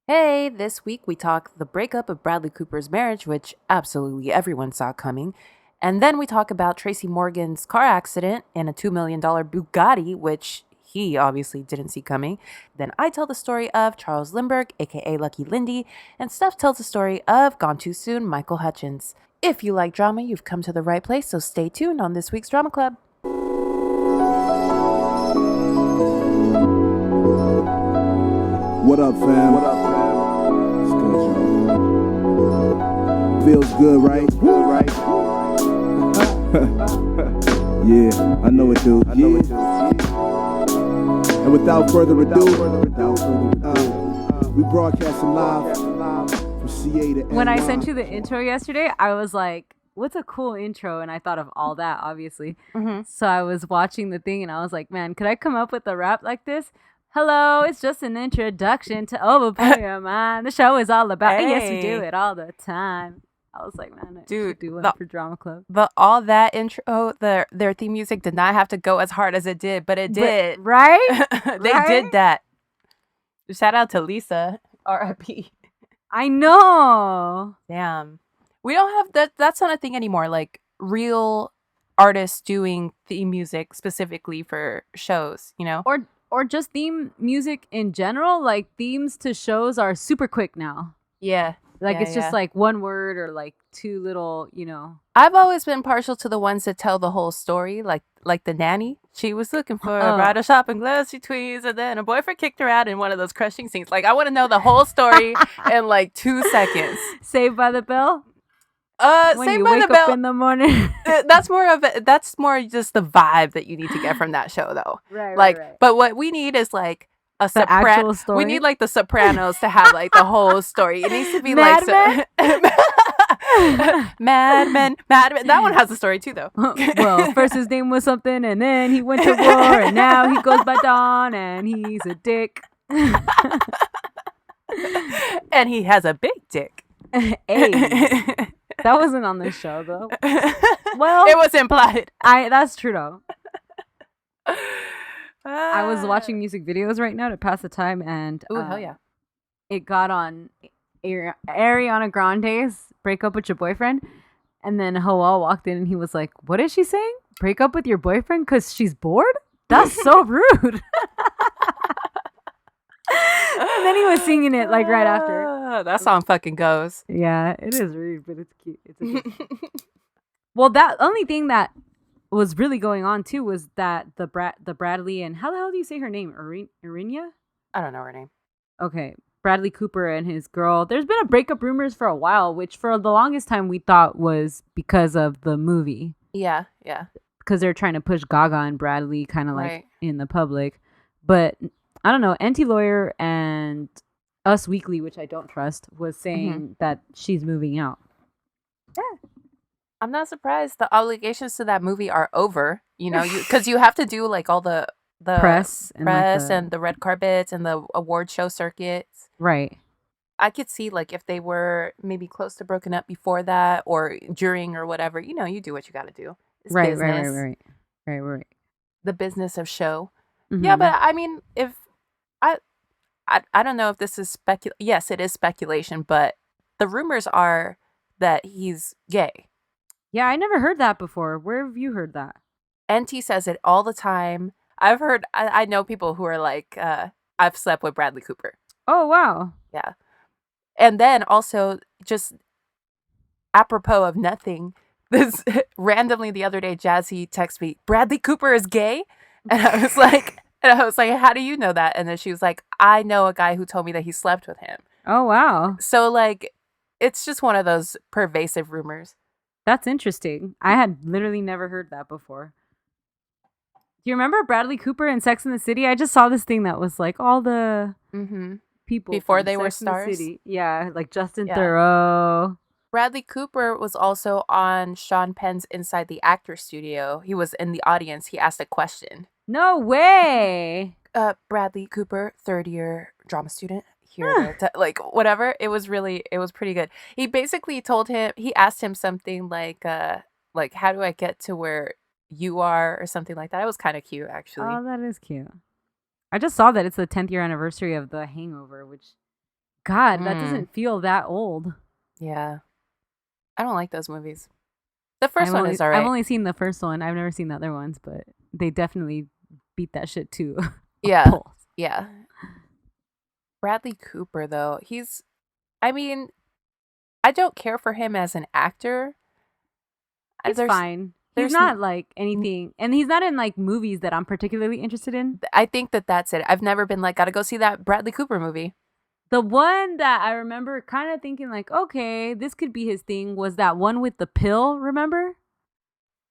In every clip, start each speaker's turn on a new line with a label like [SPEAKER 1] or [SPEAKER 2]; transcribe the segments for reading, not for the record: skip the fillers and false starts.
[SPEAKER 1] Hey, this week we talk the breakup of Bradley Cooper's marriage, which absolutely everyone saw coming. And then we talk about Tracy Morgan's car accident in a $2 million Bugatti, which he obviously didn't see coming. Then I tell the story of Charles Lindbergh, aka Lucky Lindy, and Steph tells the story of Gone Too Soon, Michael Hutchence. If you like drama, you've come to the right place, so stay tuned on this week's Drama Club.
[SPEAKER 2] What up, fam? It's good, y'all. Feels good, right? Yeah, I know it, dude. And without further ado, we broadcasting live from CA to
[SPEAKER 3] When I
[SPEAKER 2] NY.
[SPEAKER 3] sent you the intro yesterday, I was like, what's a cool intro? And I thought of all that, obviously. So I was watching the thing and I was like, man, could I come up with a rap like this? Hello, it's just an introduction to Overplay Your Mind. The show is all about, and yes, we do it all the time. I was like, man, I should do one for Drama Club.
[SPEAKER 1] But all that intro, their theme music did not have to go as hard as it did, but it did.
[SPEAKER 3] Right?
[SPEAKER 1] They did that. Shout out to Lisa, R.I.P.
[SPEAKER 3] I know.
[SPEAKER 1] Damn. We don't have that. That's not a thing anymore. Like real artists doing theme music specifically for shows, you know?
[SPEAKER 3] Or just theme music in general. Like themes to shows are super quick now.
[SPEAKER 1] Yeah.
[SPEAKER 3] Like it's just like one word or like two little,
[SPEAKER 1] I've always been partial to the ones that tell the whole story, like The Nanny. She was looking for a bridal shopping glassy tweeds, and then a boyfriend kicked her out in one of those crushing scenes. Like I want to know the whole story in like 2 seconds.
[SPEAKER 3] Saved by the Bell. When
[SPEAKER 1] Saved
[SPEAKER 3] you
[SPEAKER 1] by
[SPEAKER 3] wake
[SPEAKER 1] the Bell
[SPEAKER 3] up in the morning.
[SPEAKER 1] that's more just the vibe that you need to get from that show, though.
[SPEAKER 3] Right.
[SPEAKER 1] But what we need is like a
[SPEAKER 3] actual story.
[SPEAKER 1] We need like the Sopranos to have like the whole story. It needs to be
[SPEAKER 3] Mad
[SPEAKER 1] Mad Men. That one has a story too, though.
[SPEAKER 3] Well, first his name was something, and then he went to war, and now he goes by Don, and he's a dick.
[SPEAKER 1] And he has a big dick.
[SPEAKER 3] Hey. That wasn't on this show, though. Well,
[SPEAKER 1] it was implied.
[SPEAKER 3] That's true, though. I was watching music videos right now to pass the time, and
[SPEAKER 1] hell yeah,
[SPEAKER 3] it got on Ariana Grande's "Break Up with Your Boyfriend," and then Hawal walked in, and he was like, "What is she saying? Break up with your boyfriend because she's bored? That's so rude." And then he was singing it like right after.
[SPEAKER 1] That song fucking goes.
[SPEAKER 3] Yeah, it is rude, but it's cute. It's a cute. Well, that only thing that was really going on too was that the Bradley and how the hell do you say her name? Irina?
[SPEAKER 1] I don't know her name.
[SPEAKER 3] Okay, Bradley Cooper and his girl. There's been a breakup rumors for a while, which for the longest time we thought was because of the movie.
[SPEAKER 1] Yeah.
[SPEAKER 3] Because they're trying to push Gaga and Bradley kind of like in the public, but I don't know. NT Lawyer and Us Weekly, which I don't trust, was saying that she's moving out.
[SPEAKER 1] Yeah. I'm not surprised. The obligations to that movie are over, because you have to do like all the
[SPEAKER 3] press
[SPEAKER 1] and the red carpets and the award show circuits.
[SPEAKER 3] Right.
[SPEAKER 1] I could see like if they were maybe close to broken up before that or during or whatever, you do what you got to do. It's business.
[SPEAKER 3] Right.
[SPEAKER 1] The business of show.
[SPEAKER 3] Mm-hmm.
[SPEAKER 1] Yeah, but I mean, if I don't know if this is yes, it is speculation, but the rumors are that he's gay.
[SPEAKER 3] Yeah, I never heard that before. Where have you heard that?
[SPEAKER 1] NT says it all the time. I've heard, I know people who are like, I've slept with Bradley Cooper.
[SPEAKER 3] Oh, wow.
[SPEAKER 1] Yeah. And then also, just apropos of nothing, this randomly the other day, Jazzy texted me, Bradley Cooper is gay? And I was like, how do you know that? And then she was like, I know a guy who told me that he slept with him.
[SPEAKER 3] Oh, wow.
[SPEAKER 1] So, like, it's just one of those pervasive rumors.
[SPEAKER 3] That's interesting. I had literally never heard that before. Do you remember Bradley Cooper in Sex and the City? I just saw this thing that was like all the people
[SPEAKER 1] before they
[SPEAKER 3] Sex
[SPEAKER 1] were
[SPEAKER 3] and the
[SPEAKER 1] stars.
[SPEAKER 3] City. Yeah, like Justin Theroux.
[SPEAKER 1] Bradley Cooper was also on Sean Penn's Inside the Actor Studio. He was in the audience. He asked a question.
[SPEAKER 3] No way.
[SPEAKER 1] Bradley Cooper, third-year drama student. Here, like whatever. It was pretty good. He basically he asked him something like how do I get to where you are or something like that. It was kind of cute, actually.
[SPEAKER 3] Oh, that is cute. I just saw that it's the 10th year anniversary of The Hangover, which God, that doesn't feel that old.
[SPEAKER 1] Yeah. I don't like those movies. The first one is all right.
[SPEAKER 3] I've only seen the first one. I've never seen the other ones, but they definitely beat that shit too.
[SPEAKER 1] Yeah. Yeah. Bradley Cooper, though, I mean, I don't care for him as an actor.
[SPEAKER 3] He's fine. He's not like anything, and he's not in like movies that I'm particularly interested in.
[SPEAKER 1] I think that's it. I've never been like, gotta go see that Bradley Cooper movie.
[SPEAKER 3] The one that I remember kind of thinking like, okay, this could be his thing was that one with the pill, remember?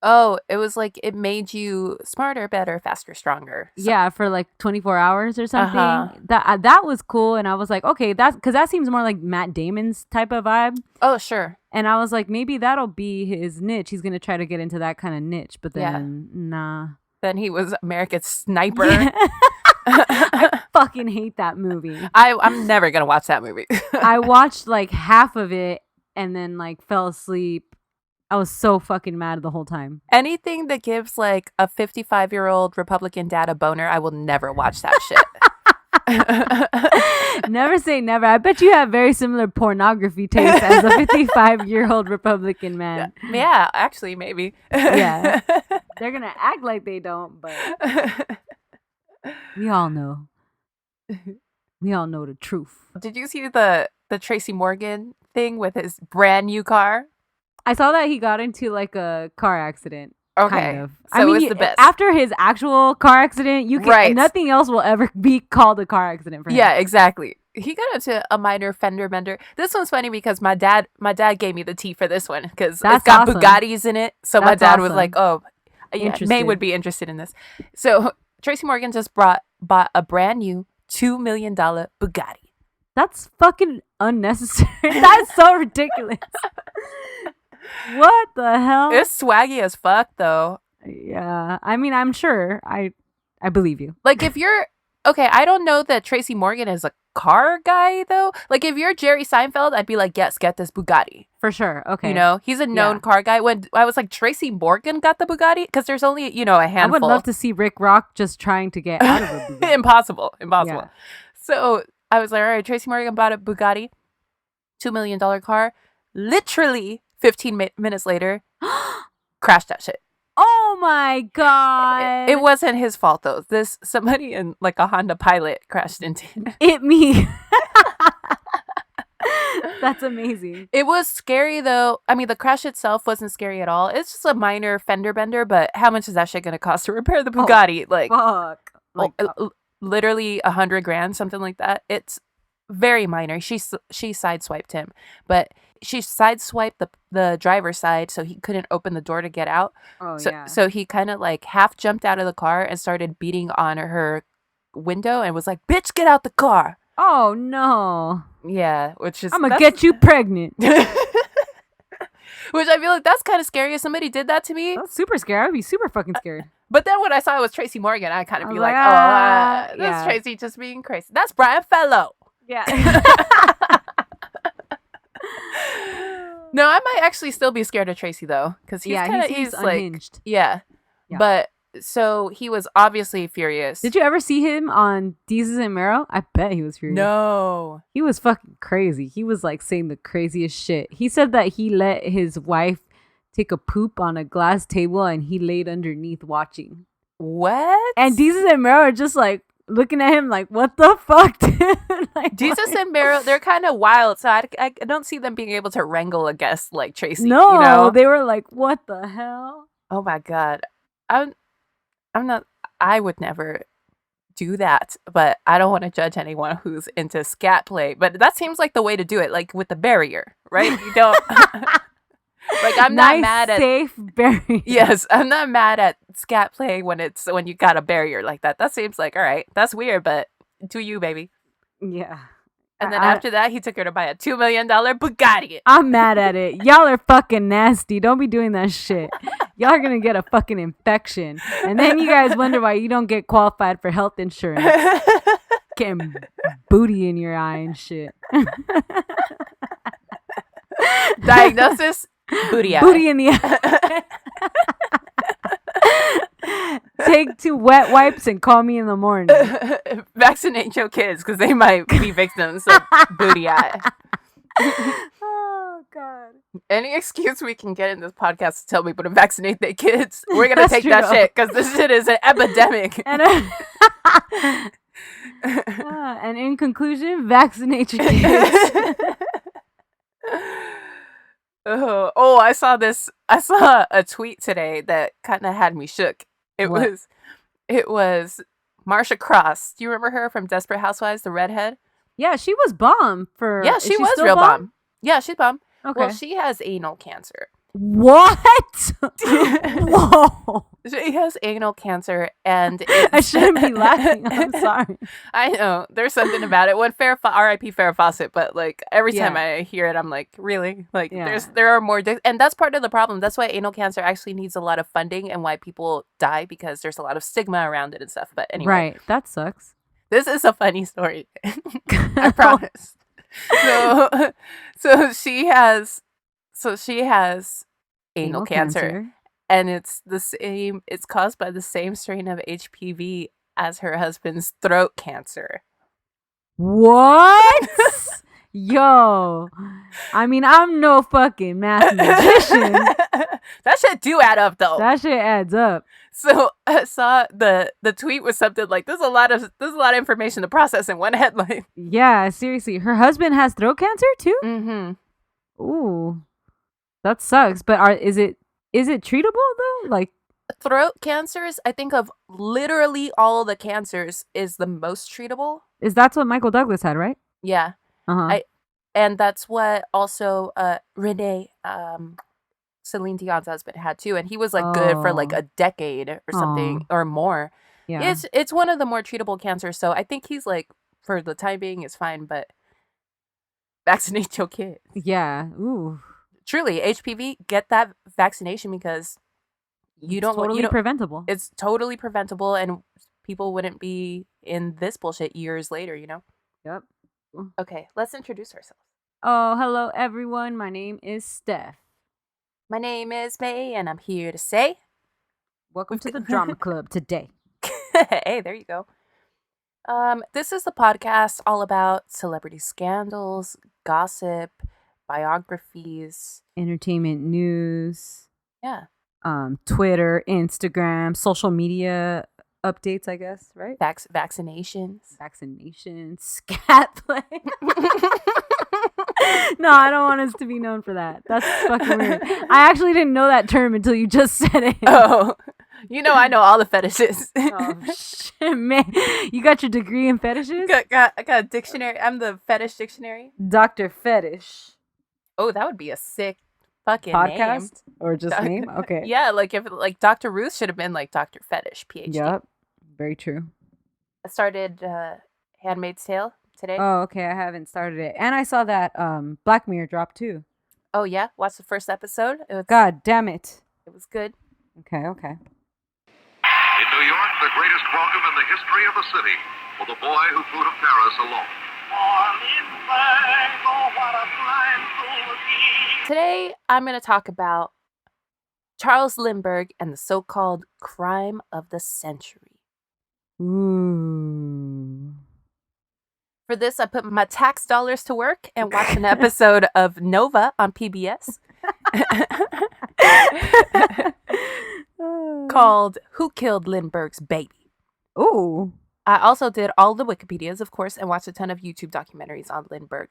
[SPEAKER 1] Oh, it was like it made you smarter, better, faster, stronger.
[SPEAKER 3] Yeah, for like 24 hours or something. That was cool, and I was like, okay, that's because that seems more like Matt Damon's type of vibe.
[SPEAKER 1] Oh, sure.
[SPEAKER 3] And I was like, maybe that'll be his niche. He's gonna try to get into that kind of niche, but then nah.
[SPEAKER 1] Then he was American Sniper.
[SPEAKER 3] I fucking hate that movie.
[SPEAKER 1] I'm never gonna watch that movie.
[SPEAKER 3] I watched like half of it and then like fell asleep. I was so fucking mad the whole time.
[SPEAKER 1] Anything that gives like a 55-year-old Republican dad a boner, I will never watch that shit.
[SPEAKER 3] Never say never. I bet you have very similar pornography taste as a 55-year-old Republican man.
[SPEAKER 1] Yeah, actually, maybe.
[SPEAKER 3] Yeah. They're going to act like they don't, but we all know. We all know the truth.
[SPEAKER 1] Did you see the Tracy Morgan thing with his brand new car?
[SPEAKER 3] I saw that he got into like a car accident.
[SPEAKER 1] Okay.
[SPEAKER 3] Kind of.
[SPEAKER 1] So I mean, it was the best.
[SPEAKER 3] After his actual car accident, nothing else will ever be called a car accident for him.
[SPEAKER 1] Yeah, exactly. He got into a minor fender bender. This one's funny because my dad gave me the tea for this one because it's got awesome. Bugattis in it. So my dad was like, "Oh, yeah, May would be interested in this." So Tracy Morgan just bought a brand new $2 million Bugatti.
[SPEAKER 3] That's fucking unnecessary. That's so ridiculous. What the hell?
[SPEAKER 1] It's swaggy as fuck, though.
[SPEAKER 3] Yeah. I mean, I'm sure. I believe you.
[SPEAKER 1] Like, if you're... Okay, I don't know that Tracy Morgan is a car guy, though. Like, if you're Jerry Seinfeld, I'd be like, yes, get this Bugatti.
[SPEAKER 3] For sure. Okay.
[SPEAKER 1] You know? He's a known car guy. When I was like, Tracy Morgan got the Bugatti? Because there's only, a handful.
[SPEAKER 3] I would love to see Rick Rock just trying to get out of a Bugatti.
[SPEAKER 1] Impossible.
[SPEAKER 3] Yeah.
[SPEAKER 1] So, I was like, all right, Tracy Morgan bought a Bugatti. $2 million car. Literally... 15 minutes later, crashed that shit.
[SPEAKER 3] Oh my God.
[SPEAKER 1] It wasn't his fault, though. Somebody in like a Honda Pilot crashed into
[SPEAKER 3] it. Me. That's amazing.
[SPEAKER 1] It was scary, though. I mean, the crash itself wasn't scary at all. It's just a minor fender bender, but how much is that shit going to cost to repair the Bugatti? Literally $100,000, something like that. It's very minor. She sideswiped him, but she sideswiped the driver's side so he couldn't open the door to get out. So he kind of like half jumped out of the car and started beating on her window and was like, "Bitch, get out the car."
[SPEAKER 3] Oh no.
[SPEAKER 1] Yeah, which is
[SPEAKER 3] I'm gonna get you pregnant.
[SPEAKER 1] Which I feel like that's kind of scary. If somebody did that to me,
[SPEAKER 3] that's super scary. I would be super fucking scared.
[SPEAKER 1] But then when I saw it was Tracy Morgan, I kind of be like, that's Tracy just being crazy. That's Brian Fellow. Yeah. No, I might actually still be scared of Tracy though, because he's
[SPEAKER 3] unhinged.
[SPEAKER 1] Like, yeah. But so he was obviously furious.
[SPEAKER 3] Did you ever see him on Deezus and Mero? I bet he was furious.
[SPEAKER 1] No,
[SPEAKER 3] he was fucking crazy. He was like saying the craziest shit. He said that he let his wife take a poop on a glass table and he laid underneath watching.
[SPEAKER 1] What?
[SPEAKER 3] And Deezus and Mero are just like looking at him like, what the fuck, dude? Like,
[SPEAKER 1] Jesus and Meryl, they're kind of wild, so I don't see them being able to wrangle a guest like Tracy.
[SPEAKER 3] No, they were like, what the hell?
[SPEAKER 1] Oh my God. I'm not, I would never do that, but I don't want to judge anyone who's into scat play, but that seems like the way to do it, like with the barrier, right? You don't... Like, I'm not mad at
[SPEAKER 3] safe barrier.
[SPEAKER 1] Yes, I'm not mad at scat play when you got a barrier like that. That seems like, all right, that's weird, but to you, baby.
[SPEAKER 3] Yeah.
[SPEAKER 1] And then after that, he took her to buy a $2 million Bugatti.
[SPEAKER 3] I'm mad at it. Y'all are fucking nasty. Don't be doing that shit. Y'all are gonna get a fucking infection, and then you guys wonder why you don't get qualified for health insurance. Getting booty in your eye and shit.
[SPEAKER 1] Diagnosis. Booty eye.
[SPEAKER 3] Booty in the eye. take 2 wet wipes and call me in the morning.
[SPEAKER 1] Vaccinate your kids because they might be victims of booty eye.
[SPEAKER 3] Oh God.
[SPEAKER 1] Any excuse we can get in this podcast to tell people to vaccinate their kids, we're gonna take
[SPEAKER 3] true,
[SPEAKER 1] that
[SPEAKER 3] though.
[SPEAKER 1] shit because this shit is an epidemic.
[SPEAKER 3] And in conclusion, vaccinate your kids.
[SPEAKER 1] Oh, I saw a tweet today that kind of had me shook. It
[SPEAKER 3] What?
[SPEAKER 1] was Marsha Cross. Do you remember her from Desperate Housewives, the redhead?
[SPEAKER 3] Yeah, she was bomb for.
[SPEAKER 1] Yeah,
[SPEAKER 3] is
[SPEAKER 1] she was
[SPEAKER 3] still
[SPEAKER 1] real bomb. Yeah, she's bomb.
[SPEAKER 3] Okay.
[SPEAKER 1] Well, she has anal cancer.
[SPEAKER 3] What? Whoa.
[SPEAKER 1] She has anal cancer, and
[SPEAKER 3] I shouldn't be laughing. I'm sorry.
[SPEAKER 1] I know there's something about it. When R.I.P. Farrah Fawcett, but like every time
[SPEAKER 3] Yeah.
[SPEAKER 1] I hear it, I'm like, really? Like
[SPEAKER 3] Yeah.
[SPEAKER 1] there are more, and that's part of the problem. That's why anal cancer actually needs a lot of funding, and why people die because there's a lot of stigma around it and stuff. But anyway,
[SPEAKER 3] Right. That sucks.
[SPEAKER 1] this is a funny story. I promise. So she has anal cancer. And it's the same. It's caused by the same strain of HPV as her husband's throat cancer.
[SPEAKER 3] What? Yo. I mean, I'm no fucking mathematician.
[SPEAKER 1] That shit do add up though.
[SPEAKER 3] That shit adds up.
[SPEAKER 1] So I saw the tweet was something like, "There's a lot of information to process in one headline."
[SPEAKER 3] Yeah, seriously. Her husband has throat cancer too?
[SPEAKER 1] Mm-hmm.
[SPEAKER 3] Ooh. That sucks. But is it treatable though? Like,
[SPEAKER 1] Throat cancers, I think of literally all the cancers, is the most treatable.
[SPEAKER 3] is that's what Michael Douglas had, right?
[SPEAKER 1] Yeah.
[SPEAKER 3] Uh-huh.
[SPEAKER 1] And that's what also Renee, Celine Dion's husband, had too, and he was like good for like
[SPEAKER 3] Oh.
[SPEAKER 1] a decade or something or more.
[SPEAKER 3] Yeah.
[SPEAKER 1] It's one of the more treatable cancers, so I think he's like, for the time being, it's fine. But vaccinate your kids.
[SPEAKER 3] Yeah. Ooh.
[SPEAKER 1] Truly, HPV, get that vaccination because you don't
[SPEAKER 3] Totally
[SPEAKER 1] you don't,
[SPEAKER 3] preventable.
[SPEAKER 1] it's totally preventable, and people wouldn't be in this bullshit years later.
[SPEAKER 3] Yep.
[SPEAKER 1] Okay, let's introduce ourselves.
[SPEAKER 3] Oh, hello everyone. My name is Stef.
[SPEAKER 1] My name is May, and I'm here to say,
[SPEAKER 3] Welcome to the drama club today.
[SPEAKER 1] hey, there you go. This is the podcast all about celebrity scandals, gossip, biographies.
[SPEAKER 3] Entertainment news,
[SPEAKER 1] Yeah.
[SPEAKER 3] Twitter, Instagram, social media updates, I guess, right?
[SPEAKER 1] Vaccinations.
[SPEAKER 3] Vaccinations, scat play. No, I don't want us to be known for that. That's fucking weird. I actually didn't know that term until you just said it.
[SPEAKER 1] Oh, I know all the fetishes.
[SPEAKER 3] Oh, shit, man. You got your degree in fetishes?
[SPEAKER 1] I got a dictionary. I'm the fetish dictionary.
[SPEAKER 3] Dr. Fetish.
[SPEAKER 1] Oh, that would be a sick fucking
[SPEAKER 3] Podcast?
[SPEAKER 1] name.
[SPEAKER 3] Or just name? Okay.
[SPEAKER 1] Yeah, like if Dr. Ruth should have been like Dr. Fetish, PhD.
[SPEAKER 3] Yep. Very true.
[SPEAKER 1] I started Handmaid's Tale today.
[SPEAKER 3] Oh, okay. I haven't started it. And I saw that Black Mirror drop too.
[SPEAKER 1] Oh yeah, watched the first episode.
[SPEAKER 3] God damn it.
[SPEAKER 1] It was good.
[SPEAKER 3] Okay.
[SPEAKER 4] In New York, the greatest welcome in the history of the city for the boy who flew to Paris alone.
[SPEAKER 1] Today, I'm going to talk about Charles Lindbergh and the so-called crime of the century.
[SPEAKER 3] Ooh.
[SPEAKER 1] For this, I put my tax dollars to work and watched an episode of Nova on PBS called Who Killed Lindbergh's Baby?
[SPEAKER 3] Ooh.
[SPEAKER 1] I also did all the Wikipedias, of course, and watched a ton of YouTube documentaries on Lindbergh.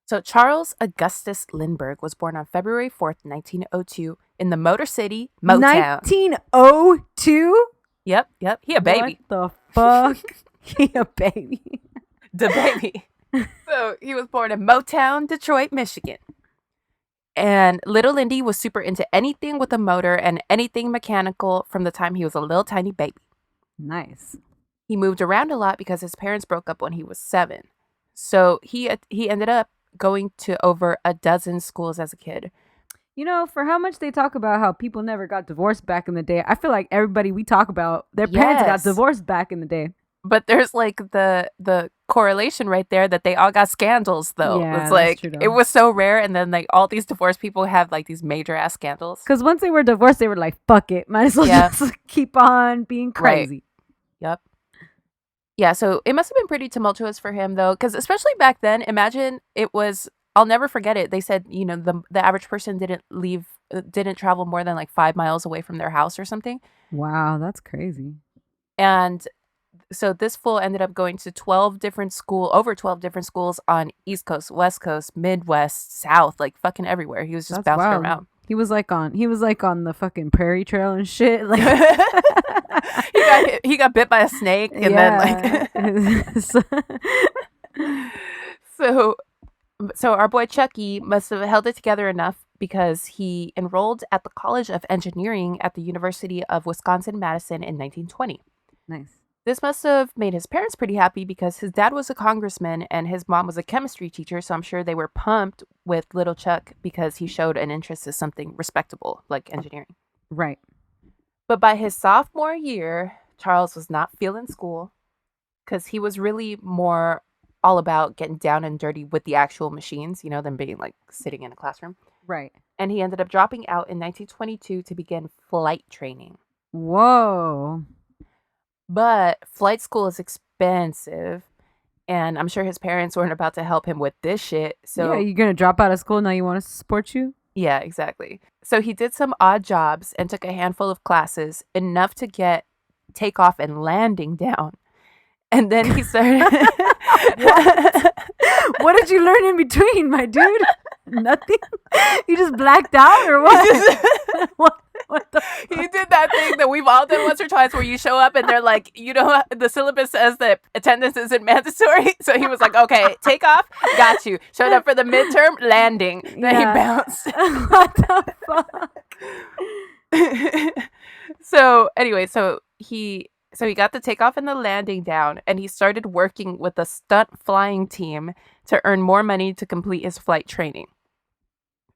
[SPEAKER 1] So Charles Augustus Lindbergh was born on February 4th, 1902 in the Motor City, Motown.
[SPEAKER 3] 1902?
[SPEAKER 1] Yep. He a baby.
[SPEAKER 3] What the fuck? He a baby.
[SPEAKER 1] The baby. So he was born in Motown, Detroit, Michigan. And little Lindy was super into anything with a motor and anything mechanical from the time he was a little tiny baby.
[SPEAKER 3] Nice.
[SPEAKER 1] He moved around a lot because his parents broke up when he was 7. So he ended up going to over a dozen schools as a kid.
[SPEAKER 3] You know, for how much they talk about how people never got divorced back in the day, I feel like everybody we talk about, their parents got
[SPEAKER 1] Yes.
[SPEAKER 3] divorced back in the day.
[SPEAKER 1] But there's like the correlation right there that they all got scandals though.
[SPEAKER 3] Yeah,
[SPEAKER 1] It's
[SPEAKER 3] that's
[SPEAKER 1] like
[SPEAKER 3] true, though.
[SPEAKER 1] it was so rare, and then like all these divorced people have like these major ass scandals.
[SPEAKER 3] Because once they were divorced, they were like, fuck it. Might as well
[SPEAKER 1] Yeah.
[SPEAKER 3] just keep on being crazy.
[SPEAKER 1] Yep. Yeah, so it must have been pretty tumultuous for him though, because especially back then, imagine it was. I'll never forget it. They said, you know, the average person didn't travel more than like 5 miles away from their house or something.
[SPEAKER 3] Wow, that's crazy.
[SPEAKER 1] And so this fool ended up going to over 12 different schools on East Coast, West Coast, Midwest, South, like fucking everywhere. He was just
[SPEAKER 3] That's
[SPEAKER 1] bouncing
[SPEAKER 3] wild.
[SPEAKER 1] around.
[SPEAKER 3] He was like on the fucking prairie trail and shit. Like
[SPEAKER 1] he got bit by a snake, and then like so our boy Chucky must have held it together enough because he enrolled at the College of Engineering at the University of Wisconsin-Madison in 1920.
[SPEAKER 3] nice.
[SPEAKER 1] This must have made his parents pretty happy because his dad was a congressman and his mom was a chemistry teacher, so I'm sure they were pumped with little Chuck because he showed an interest in something respectable like engineering.
[SPEAKER 3] Right.
[SPEAKER 1] But by his sophomore year, Charles was not feeling school because he was really more all about getting down and dirty with the actual machines, you know, than being like sitting in a classroom.
[SPEAKER 3] Right.
[SPEAKER 1] And he ended up dropping out in 1922 to begin flight training.
[SPEAKER 3] Whoa.
[SPEAKER 1] But flight school is expensive, and I'm sure his parents weren't about to help him with this shit. So
[SPEAKER 3] yeah, you're gonna drop out of school now. You want us to support you?
[SPEAKER 1] yeah, exactly. So he did some odd jobs and took a handful of classes, enough to get takeoff and landing down. And then he started.
[SPEAKER 3] What did you learn in between, my dude? Nothing. You just blacked out, or what? What the?
[SPEAKER 1] He did that thing that we've all done once or twice where you show up and they're like, you know, the syllabus says that attendance isn't mandatory. So he was like, okay, take off, got you. Showed up for the midterm, landing. Then he bounced.
[SPEAKER 3] What the fuck?
[SPEAKER 1] So anyway, so he got the takeoff and the landing down, and he started working with a stunt flying team to earn more money to complete his flight training.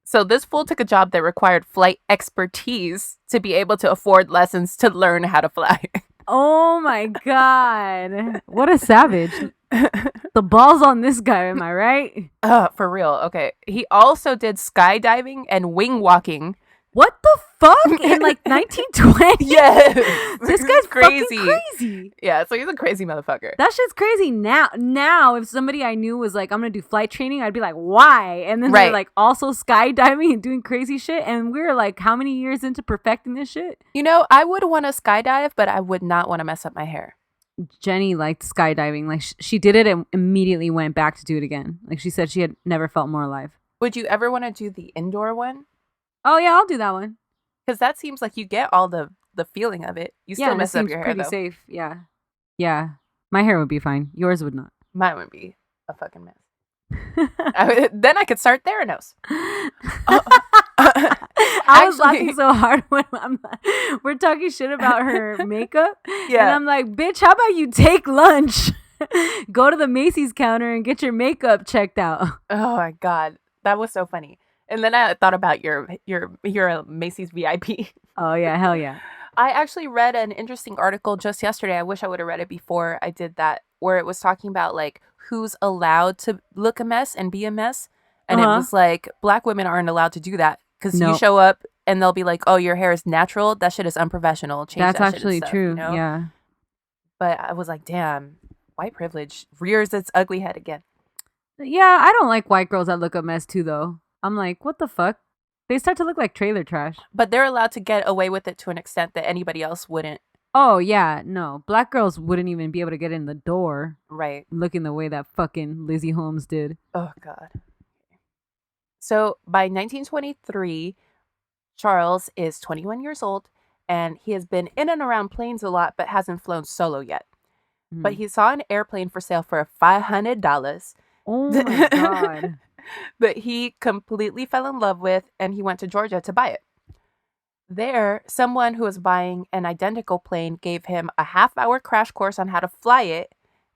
[SPEAKER 1] So this fool took a job that required flight expertise to be able to afford lessons to learn how to fly.
[SPEAKER 3] Oh my god. What a savage. The ball's on this guy, am I right?
[SPEAKER 1] For real. Okay. He also did skydiving and wing walking.
[SPEAKER 3] What the fuck? In like 1920?
[SPEAKER 1] Yes.
[SPEAKER 3] This guy's
[SPEAKER 1] crazy.
[SPEAKER 3] fucking crazy.
[SPEAKER 1] Yeah, so he's a crazy motherfucker.
[SPEAKER 3] That shit's crazy. Now, if somebody I knew was like, I'm gonna do flight training, I'd be like, why? And then they're like also skydiving and doing crazy shit. And we're like, how many years into perfecting this shit?
[SPEAKER 1] You know, I would want to skydive, but I would not want to mess up my hair.
[SPEAKER 3] Jenny liked skydiving. Like she did it and immediately went back to do it again. Like she said she had never felt more alive.
[SPEAKER 1] Would you ever want to do the indoor one?
[SPEAKER 3] Oh yeah, I'll do that one.
[SPEAKER 1] Because that seems like you get all the feeling of it. You still mess up your hair,
[SPEAKER 3] pretty
[SPEAKER 1] though.
[SPEAKER 3] safe. Yeah. Yeah. My hair would be fine. Yours would not.
[SPEAKER 1] Mine would be a fucking mess. Then I could start Theranos.
[SPEAKER 3] I was laughing so hard when we're talking shit about her makeup.
[SPEAKER 1] Yeah.
[SPEAKER 3] And I'm like, bitch, how about you take lunch? Go to the Macy's counter and get your makeup checked out.
[SPEAKER 1] Oh my God. That was so funny. And then I thought about you're a Macy's VIP.
[SPEAKER 3] Oh yeah, hell yeah.
[SPEAKER 1] I actually read an interesting article just yesterday. I wish I would have read it before I did that, where it was talking about like who's allowed to look a mess and be a mess. And it was like Black women aren't allowed to do that because you show up and they'll be like, oh, your hair is natural. That shit is unprofessional. Change
[SPEAKER 3] That's
[SPEAKER 1] that shit
[SPEAKER 3] actually
[SPEAKER 1] and stuff,
[SPEAKER 3] true.
[SPEAKER 1] you know?
[SPEAKER 3] Yeah.
[SPEAKER 1] But I was like, damn, white privilege rears its ugly head again.
[SPEAKER 3] Yeah, I don't like white girls that look a mess too, though. I'm like, what the fuck? They start to look like trailer trash.
[SPEAKER 1] But they're allowed to get away with it to an extent that anybody else wouldn't.
[SPEAKER 3] Oh, yeah. No. Black girls wouldn't even be able to get in the door.
[SPEAKER 1] Right.
[SPEAKER 3] Looking the way that fucking Lizzie Holmes did.
[SPEAKER 1] Oh, God. So by 1923, Charles is 21 years old, and he has been in and around planes a lot, but hasn't flown solo yet. But he saw an airplane for sale for $500.
[SPEAKER 3] Oh, my God.
[SPEAKER 1] That he completely fell in love with, and he went to Georgia to buy it. There, someone who was buying an identical plane gave him a half-hour crash course on how to fly it,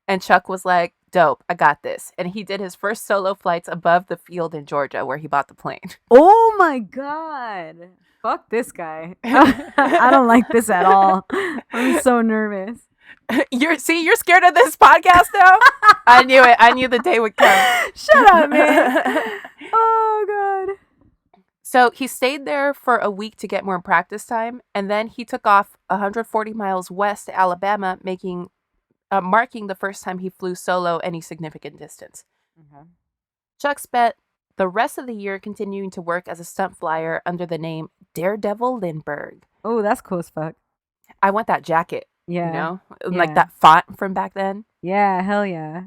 [SPEAKER 1] and Chuck was like, dope, I got this. And he did his first solo flights above the field in Georgia where he bought the plane.
[SPEAKER 3] Oh, my God. Fuck this guy. I don't like this at all. I'm so nervous.
[SPEAKER 1] You're scared of this podcast now? I knew it. I knew the day would come.
[SPEAKER 3] Shut up, man. Oh, God.
[SPEAKER 1] So he stayed there for a week to get more practice time, and then he took off 140 miles west to Alabama, marking the first time he flew solo any significant distance.
[SPEAKER 3] Mm-hmm.
[SPEAKER 1] Chuck spent the rest of the year continuing to work as a stunt flyer under the name Daredevil Lindbergh.
[SPEAKER 3] Oh, that's cool as fuck.
[SPEAKER 1] I want that jacket,
[SPEAKER 3] Yeah.
[SPEAKER 1] you know?
[SPEAKER 3] Yeah.
[SPEAKER 1] Like that font from back then.
[SPEAKER 3] Yeah, hell yeah.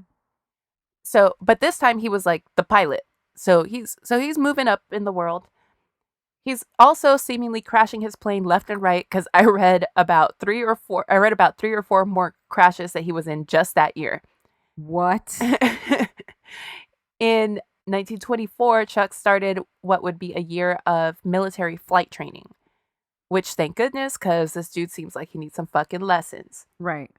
[SPEAKER 1] So, but this time he was like the pilot. So he's moving up in the world. He's also seemingly crashing his plane left and right because I read about 3 or 4 more crashes that he was in just that year.
[SPEAKER 3] What?
[SPEAKER 1] In 1924, Chuck started what would be a year of military flight training, which thank goodness, because this dude seems like he needs some fucking lessons.
[SPEAKER 3] Right.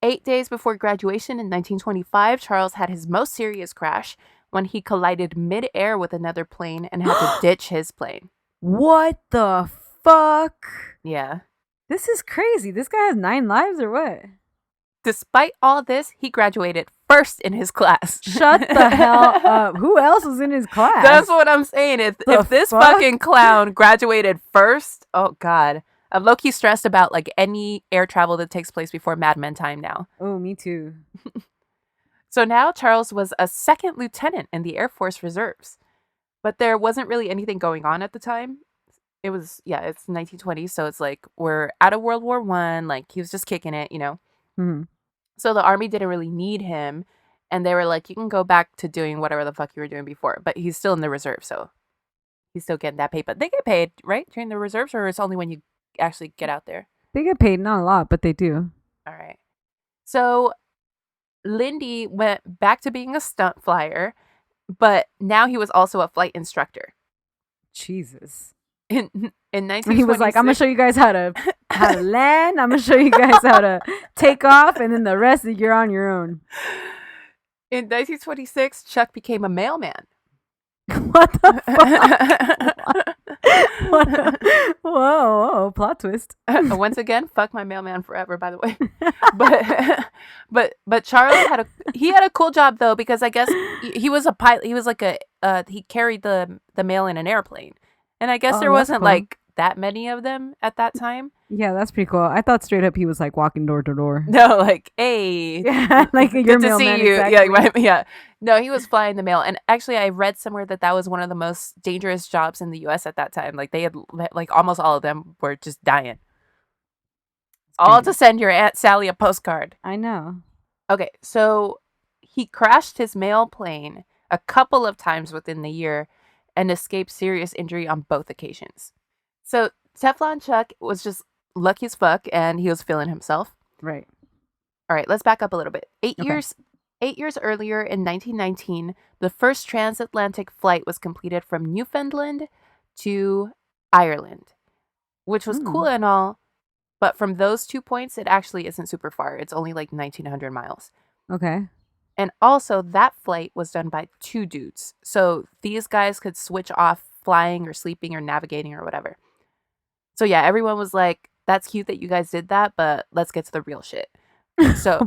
[SPEAKER 1] 8 days before graduation in 1925, Charles had his most serious crash when he collided mid-air with another plane and had to ditch his plane.
[SPEAKER 3] What the fuck?
[SPEAKER 1] Yeah.
[SPEAKER 3] This is crazy. This guy has 9 lives or what?
[SPEAKER 1] Despite all this, he graduated first in his class.
[SPEAKER 3] Shut the hell up. Who else was in his class?
[SPEAKER 1] That's what I'm saying. If this fucking clown graduated first, oh God. I'm low-key stressed about like any air travel that takes place before Mad Men time now.
[SPEAKER 3] Oh, me too.
[SPEAKER 1] So now Charles was a second lieutenant in the Air Force Reserves. But there wasn't really anything going on at the time. It's 1920, so it's like we're out of World War I. Like he was just kicking it, you know.
[SPEAKER 3] Mm-hmm.
[SPEAKER 1] So the army didn't really need him, and they were like, you can go back to doing whatever the fuck you were doing before. But he's still in the reserve, so he's still getting that pay. But they get paid, right, during the reserves, or it's only when you actually get out there?
[SPEAKER 3] They get paid, not a lot, but they do.
[SPEAKER 1] All right. So Lindy went back to being a stunt flyer, but now he was also a flight instructor.
[SPEAKER 3] Jesus.
[SPEAKER 1] In 1926,
[SPEAKER 3] He was like, I'm gonna show you guys how to land. I'm gonna show you guys how to take off, and then the rest you're on your own.
[SPEAKER 1] In 1926, Chuck became a mailman.
[SPEAKER 3] What the fuck? Whoa, plot twist.
[SPEAKER 1] Once again, fuck my mailman forever, by the way. But Charles had a cool job though, because I guess he was a pilot. He was like he carried the mail in an airplane. And I guess there wasn't
[SPEAKER 3] cool.
[SPEAKER 1] like that many of them at that time.
[SPEAKER 3] Yeah, that's pretty cool. I thought straight up he was like walking door to door.
[SPEAKER 1] No, like, hey,
[SPEAKER 3] Yeah, like your
[SPEAKER 1] good to
[SPEAKER 3] mailman,
[SPEAKER 1] see you.
[SPEAKER 3] exactly.
[SPEAKER 1] Yeah, right, yeah. No, he was flying the mail. And actually, I read somewhere that was one of the most dangerous jobs in the U.S. at that time. Like, they had, like, almost all of them were just dying. All to send your Aunt Sally a postcard.
[SPEAKER 3] I know.
[SPEAKER 1] Okay, so he crashed his mail plane a couple of times within the year and escaped serious injury on both occasions. So Teflon Chuck was just lucky as fuck, and he was feeling himself.
[SPEAKER 3] Right.
[SPEAKER 1] All right, let's back up a little bit. 8
[SPEAKER 3] Okay.
[SPEAKER 1] years earlier, in 1919, the first transatlantic flight was completed from Newfoundland to Ireland, which was cool and all, but from those 2 points, it actually isn't super far. It's only like 1,900 miles.
[SPEAKER 3] Okay.
[SPEAKER 1] And also, that flight was done by 2 dudes. So these guys could switch off flying or sleeping or navigating or whatever. So yeah, everyone was like, that's cute that you guys did that, but let's get to the real shit. So,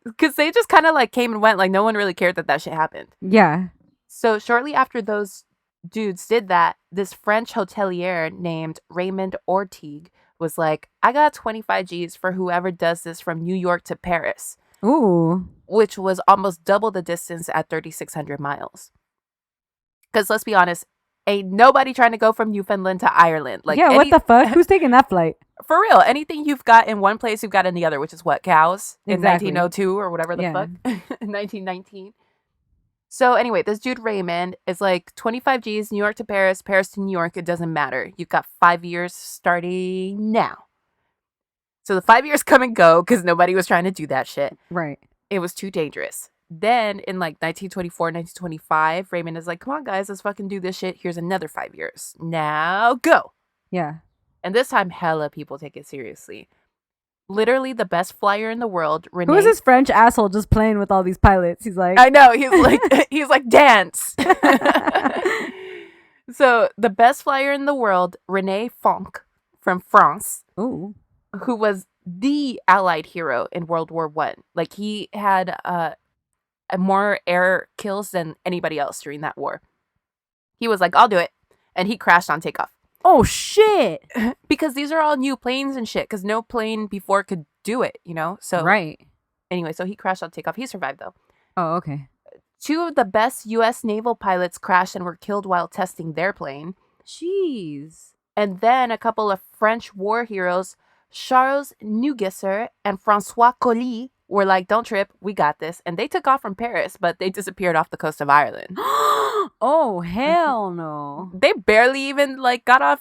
[SPEAKER 1] because they just kind of like came and went, like no one really cared that shit happened.
[SPEAKER 3] Yeah.
[SPEAKER 1] So shortly after those dudes did that, this French hotelier named Raymond Ortigue was like, I got 25 G's for whoever does this from New York to Paris.
[SPEAKER 3] Ooh.
[SPEAKER 1] Which was almost double the distance at 3,600 miles. Because let's be honest, ain't nobody trying to go from Newfoundland to Ireland. Like,
[SPEAKER 3] yeah, what the fuck? Who's taking that flight?
[SPEAKER 1] For real, anything you've got in one place, you've got in the other, which is what, cows? In
[SPEAKER 3] Exactly.
[SPEAKER 1] 1902 or whatever the fuck? In 1919. So anyway, this dude Raymond is like 25 G's, New York to Paris, Paris to New York. It doesn't matter. You've got 5 years starting now. So the 5 years come and go because nobody was trying to do that shit.
[SPEAKER 3] Right.
[SPEAKER 1] It was too dangerous. Then in like 1924, 1925, Raymond is like, come on, guys, let's fucking do this shit. Here's another 5 years. Now go.
[SPEAKER 3] Yeah.
[SPEAKER 1] And this time, hella people take it seriously. Literally the best flyer in the world, Renee.
[SPEAKER 3] Who is this French asshole just playing with all these pilots? He's like,
[SPEAKER 1] I know. He's like, dance. So the best flyer in the world, Renee Fonck from France,
[SPEAKER 3] ooh,
[SPEAKER 1] who was the Allied hero in World War One. Like, he had more air kills than anybody else during that war. He was like, I'll do it. And he crashed on takeoff.
[SPEAKER 3] Oh, shit.
[SPEAKER 1] Because these are all new planes and shit. Because no plane before could do it, you know? So
[SPEAKER 3] Right.
[SPEAKER 1] Anyway, so he crashed on takeoff. He survived, though.
[SPEAKER 3] Oh, okay.
[SPEAKER 1] 2 of the best U.S. naval pilots crashed and were killed while testing their plane.
[SPEAKER 3] Jeez.
[SPEAKER 1] And then a couple of French war heroes, Charles Lindbergh and Francois Colli, were like, don't trip, we got this. And they took off from Paris, but they disappeared off the coast of Ireland.
[SPEAKER 3] Oh, hell no.
[SPEAKER 1] They barely even, like, got off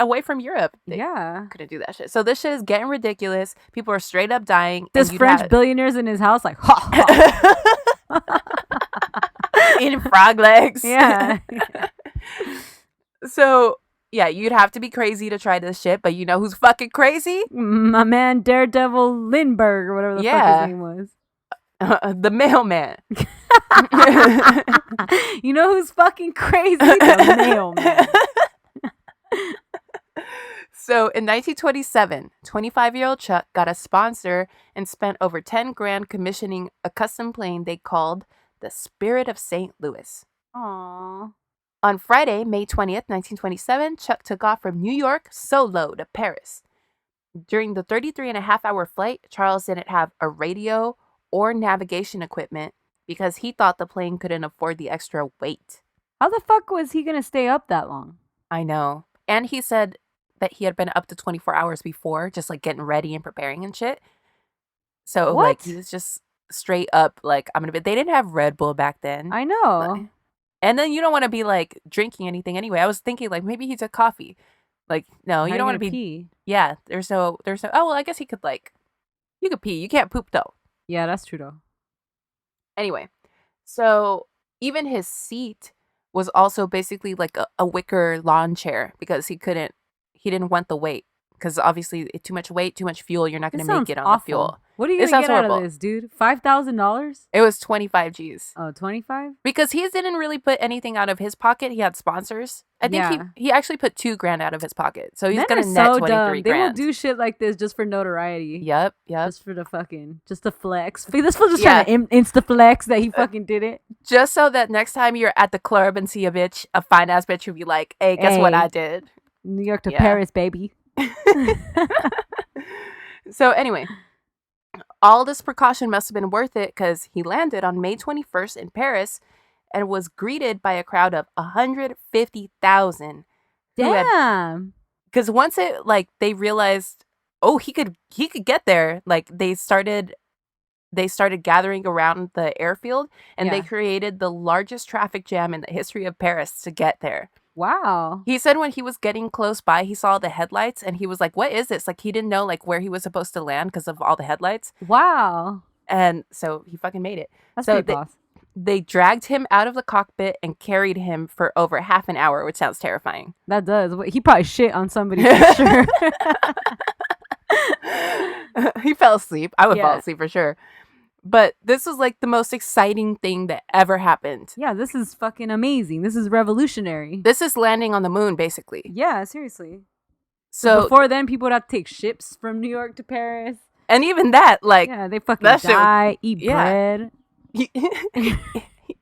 [SPEAKER 1] away from Europe. They
[SPEAKER 3] Yeah.
[SPEAKER 1] couldn't do that shit. So this shit is getting ridiculous. People are straight up dying.
[SPEAKER 3] This
[SPEAKER 1] and you'd
[SPEAKER 3] French
[SPEAKER 1] have-
[SPEAKER 3] billionaire's in his house like, ha, ha.
[SPEAKER 1] eating frog legs.
[SPEAKER 3] Yeah.
[SPEAKER 1] So, yeah, you'd have to be crazy to try this shit, but you know who's fucking crazy?
[SPEAKER 3] My man Daredevil Lindbergh or whatever the fuck
[SPEAKER 1] Yeah.
[SPEAKER 3] his name was.
[SPEAKER 1] The mailman.
[SPEAKER 3] You know who's fucking crazy? The mailman.
[SPEAKER 1] So in 1927, 25-year-old Chuck got a sponsor and spent over 10 grand commissioning a custom plane they called the Spirit of St. Louis.
[SPEAKER 3] Aww.
[SPEAKER 1] On Friday, May 20th, 1927, Chuck took off from New York solo to Paris. During the 33-and-a-half-hour flight, Charles didn't have a radio or navigation equipment because he thought the plane couldn't afford the extra weight.
[SPEAKER 3] How the fuck was he gonna stay up that long?
[SPEAKER 1] I know. And he said that he had been up to 24 hours before, just like getting ready and preparing and shit. So like
[SPEAKER 3] What?
[SPEAKER 1] he was just straight up like, I'm gonna be. They didn't have Red Bull back then.
[SPEAKER 3] I know.
[SPEAKER 1] And then you don't want to be like drinking anything anyway. I was thinking like maybe he took coffee. Like, no,
[SPEAKER 3] How
[SPEAKER 1] you
[SPEAKER 3] you
[SPEAKER 1] don't want to
[SPEAKER 3] gonna
[SPEAKER 1] be.
[SPEAKER 3] pee?
[SPEAKER 1] Yeah, there's no. Oh well, I guess he could like. You could pee. You can't poop though.
[SPEAKER 3] Yeah, that's true though.
[SPEAKER 1] Anyway, so even his seat was also basically like a wicker lawn chair because he didn't want the weight because obviously too much weight, too much fuel, you're not going
[SPEAKER 3] This
[SPEAKER 1] to make
[SPEAKER 3] sounds
[SPEAKER 1] it on
[SPEAKER 3] awful.
[SPEAKER 1] the fuel.
[SPEAKER 3] What are you
[SPEAKER 1] It
[SPEAKER 3] gonna
[SPEAKER 1] sounds
[SPEAKER 3] get out
[SPEAKER 1] horrible.
[SPEAKER 3] of this, dude? $5,000?
[SPEAKER 1] It was 25 G's
[SPEAKER 3] Oh, 25?
[SPEAKER 1] because he didn't really put anything out of his pocket. He had sponsors. I think
[SPEAKER 3] Yeah.
[SPEAKER 1] he actually put 2 grand out of his pocket. So he's
[SPEAKER 3] Men
[SPEAKER 1] going
[SPEAKER 3] are
[SPEAKER 1] to net
[SPEAKER 3] so
[SPEAKER 1] 23
[SPEAKER 3] dumb. They will
[SPEAKER 1] grand.
[SPEAKER 3] do shit like this just for notoriety.
[SPEAKER 1] Yep.
[SPEAKER 3] Just for the fucking, just the flex. This fool just
[SPEAKER 1] Yeah.
[SPEAKER 3] trying to insta flex that he fucking did it.
[SPEAKER 1] Just so that next time you're at the club and see a fine ass bitch, you'll be like, hey, guess what
[SPEAKER 3] Hey.
[SPEAKER 1] I did?
[SPEAKER 3] New York to
[SPEAKER 1] Yeah.
[SPEAKER 3] Paris, baby.
[SPEAKER 1] So anyway, all this precaution must have been worth it because he landed on May 21st in Paris and was greeted by a crowd of 150,000.
[SPEAKER 3] Damn.
[SPEAKER 1] Because once they realized, oh, he could get there. Like they started gathering around the airfield and they
[SPEAKER 3] Yeah.
[SPEAKER 1] created the largest traffic jam in the history of Paris to get there.
[SPEAKER 3] Wow.
[SPEAKER 1] He said when he was getting close by, he saw the headlights and he was like, what is this? Like he didn't know like where he was supposed to land because of all the headlights.
[SPEAKER 3] Wow.
[SPEAKER 1] And so he fucking made it.
[SPEAKER 3] That's
[SPEAKER 1] So
[SPEAKER 3] pretty boss.
[SPEAKER 1] They dragged him out of the cockpit and carried him for over half an hour, which sounds terrifying.
[SPEAKER 3] That does. He probably shit on somebody for sure.
[SPEAKER 1] He fell asleep. I would fall
[SPEAKER 3] Yeah.
[SPEAKER 1] asleep for sure. But this was like the most exciting thing that ever happened.
[SPEAKER 3] Yeah, this is fucking amazing. This is revolutionary.
[SPEAKER 1] This is landing on the moon, basically.
[SPEAKER 3] Yeah, seriously.
[SPEAKER 1] So,
[SPEAKER 3] before then, people would have to take ships from New York to Paris.
[SPEAKER 1] and even that, like,
[SPEAKER 3] Yeah, they fucking
[SPEAKER 1] that shit-
[SPEAKER 3] die, eat
[SPEAKER 1] yeah.
[SPEAKER 3] bread.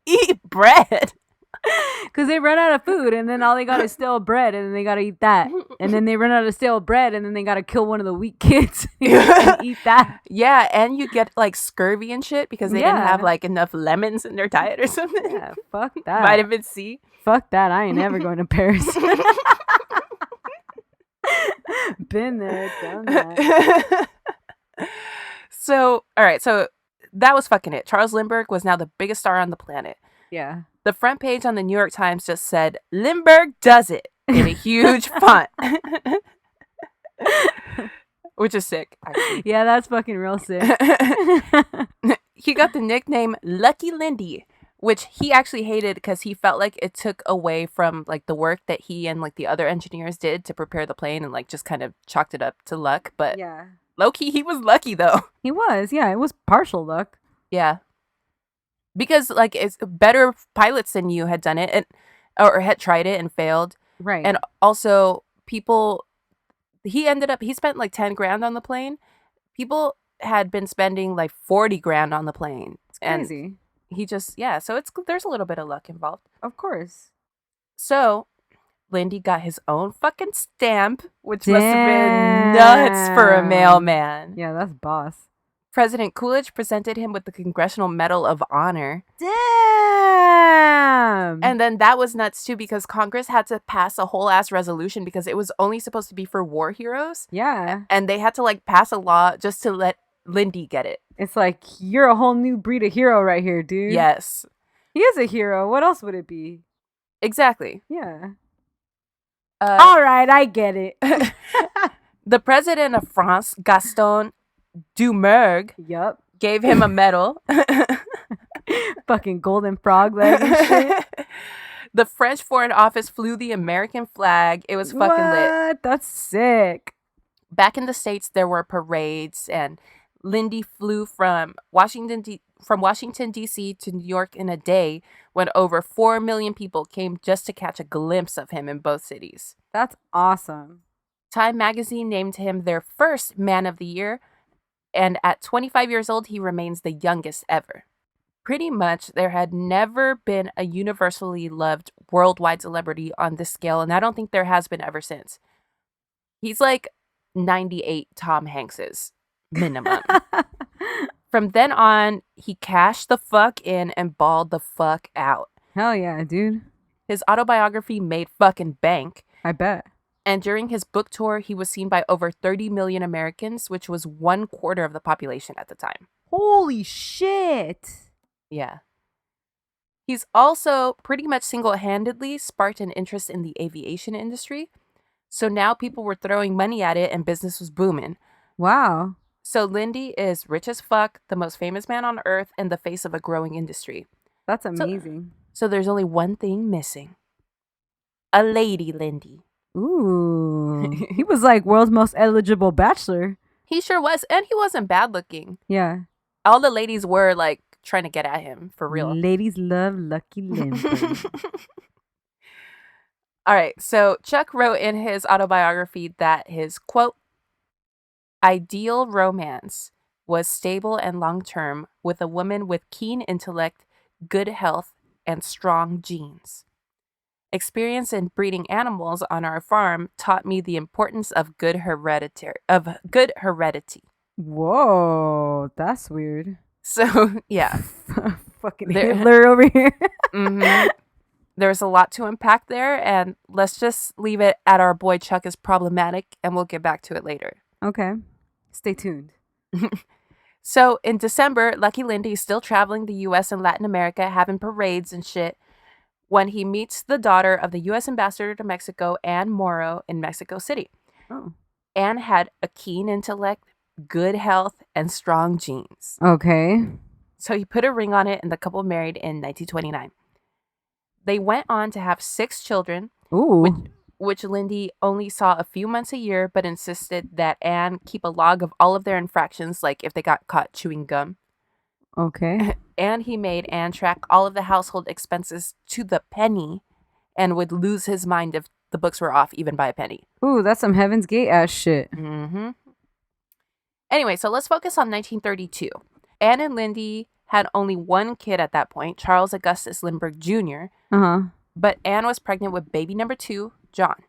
[SPEAKER 1] eat bread.
[SPEAKER 3] Because they run out of food, and then all they got is stale bread, and then they got to eat that. And then they run out of stale bread, and then they got to kill one of the weak kids and eat that.
[SPEAKER 1] Yeah, and you get like scurvy and shit because they didn't
[SPEAKER 3] Yeah.
[SPEAKER 1] have like enough lemons in their diet or something.
[SPEAKER 3] Yeah, fuck that.
[SPEAKER 1] Vitamin C.
[SPEAKER 3] Fuck that. I ain't ever going to Paris. Been there, done that.
[SPEAKER 1] So, all right, so that was fucking it. Charles Lindbergh was now the biggest star on the planet.
[SPEAKER 3] Yeah.
[SPEAKER 1] The front page on the New York Times just said, Lindbergh does it in a huge font. Which is sick, actually.
[SPEAKER 3] Yeah, that's fucking real sick.
[SPEAKER 1] He got the nickname Lucky Lindy, which he actually hated because he felt like it took away from like the work that he and like the other engineers did to prepare the plane and like just kind of chalked it up to luck. But
[SPEAKER 3] Yeah.
[SPEAKER 1] low-key, he was lucky though.
[SPEAKER 3] He was. Yeah, it was partial luck.
[SPEAKER 1] Yeah. Because like it's better pilots than you had done it and or had tried it and failed.
[SPEAKER 3] Right.
[SPEAKER 1] And also people he spent like 10 grand on the plane. People had been spending like 40 grand on the plane.
[SPEAKER 3] It's crazy.
[SPEAKER 1] And so there's a little bit of luck involved.
[SPEAKER 3] Of course.
[SPEAKER 1] So Lindy got his own fucking stamp, which must have been nuts for a mailman.
[SPEAKER 3] Yeah, that's boss.
[SPEAKER 1] President Coolidge presented him with the Congressional Medal of Honor.
[SPEAKER 3] Damn!
[SPEAKER 1] And then that was nuts too, because Congress had to pass a whole ass resolution because it was only supposed to be for war heroes.
[SPEAKER 3] Yeah.
[SPEAKER 1] And they had to like pass a law just to let Lindy get it.
[SPEAKER 3] It's like, you're a whole new breed of hero right here, dude.
[SPEAKER 1] Yes.
[SPEAKER 3] He is a hero. What else would it be?
[SPEAKER 1] Exactly.
[SPEAKER 3] Yeah. All right, I get it.
[SPEAKER 1] The president of France, Gaston Doumergue,
[SPEAKER 3] Yup.
[SPEAKER 1] gave him a medal.
[SPEAKER 3] Fucking golden frog leg and shit.
[SPEAKER 1] The French Foreign Office flew the American flag. It was fucking lit.
[SPEAKER 3] That's sick.
[SPEAKER 1] Back in the States, there were parades, and Lindy flew from Washington, D.C. to New York in a day when over 4 million people came just to catch a glimpse of him in both cities.
[SPEAKER 3] That's awesome.
[SPEAKER 1] Time magazine named him their first Man of the Year, and at 25 years old, he remains the youngest ever. Pretty much, there had never been a universally loved worldwide celebrity on this scale, and I don't think there has been ever since. He's like 98 Tom Hankses, minimum. From then on, he cashed the fuck in and balled the fuck out.
[SPEAKER 3] Hell yeah, dude.
[SPEAKER 1] His autobiography made fucking bank.
[SPEAKER 3] I bet.
[SPEAKER 1] And during his book tour, he was seen by over 30 million Americans, which was 1/4 of the population at the time.
[SPEAKER 3] Holy shit.
[SPEAKER 1] Yeah. He's also pretty much single-handedly sparked an interest in the aviation industry. So now people were throwing money at it and business was booming.
[SPEAKER 3] Wow.
[SPEAKER 1] So Lindy is rich as fuck, the most famous man on earth, and the face of a growing industry.
[SPEAKER 3] That's amazing.
[SPEAKER 1] So there's only one thing missing. A lady Lindy.
[SPEAKER 3] Ooh. He was like world's most eligible bachelor.
[SPEAKER 1] He sure was, and he wasn't bad looking.
[SPEAKER 3] Yeah.
[SPEAKER 1] All the ladies were like trying to get at him, for real.
[SPEAKER 3] Ladies love Lucky Lindbergh.
[SPEAKER 1] All right, so Chuck wrote in his autobiography that his, quote, ideal romance was stable and long-term with a woman with keen intellect, good health, and strong genes. Experience in breeding animals on our farm taught me the importance of good heredity.
[SPEAKER 3] Whoa, that's weird.
[SPEAKER 1] So, yeah.
[SPEAKER 3] Fucking Hitler over here.
[SPEAKER 1] Mm-hmm. There's a lot to unpack there, and let's just leave it at our boy Chuck is problematic, and we'll get back to it later.
[SPEAKER 3] Okay. Stay tuned.
[SPEAKER 1] So, in December, Lucky Lindy is still traveling the U.S. and Latin America, having parades and shit, when he meets the daughter of the U.S. ambassador to Mexico, Anne Morrow, in Mexico City.
[SPEAKER 3] Oh.
[SPEAKER 1] Anne had a keen intellect, good health, and strong genes.
[SPEAKER 3] Okay.
[SPEAKER 1] So he put a ring on it, and the couple married in 1929. They went on to have 6 children,
[SPEAKER 3] Ooh.
[SPEAKER 1] which Lindy only saw a few months a year, but insisted that Anne keep a log of all of their infractions, like if they got caught chewing gum.
[SPEAKER 3] Okay.
[SPEAKER 1] And he made Anne track all of the household expenses to the penny and would lose his mind if the books were off even by a penny.
[SPEAKER 3] Ooh, that's some Heaven's Gate ass shit.
[SPEAKER 1] Mm-hmm. Anyway, so let's focus on 1932. Anne and Lindy had only one kid at that point, Charles Augustus Lindbergh Jr., but Anne was pregnant with baby number 2, John.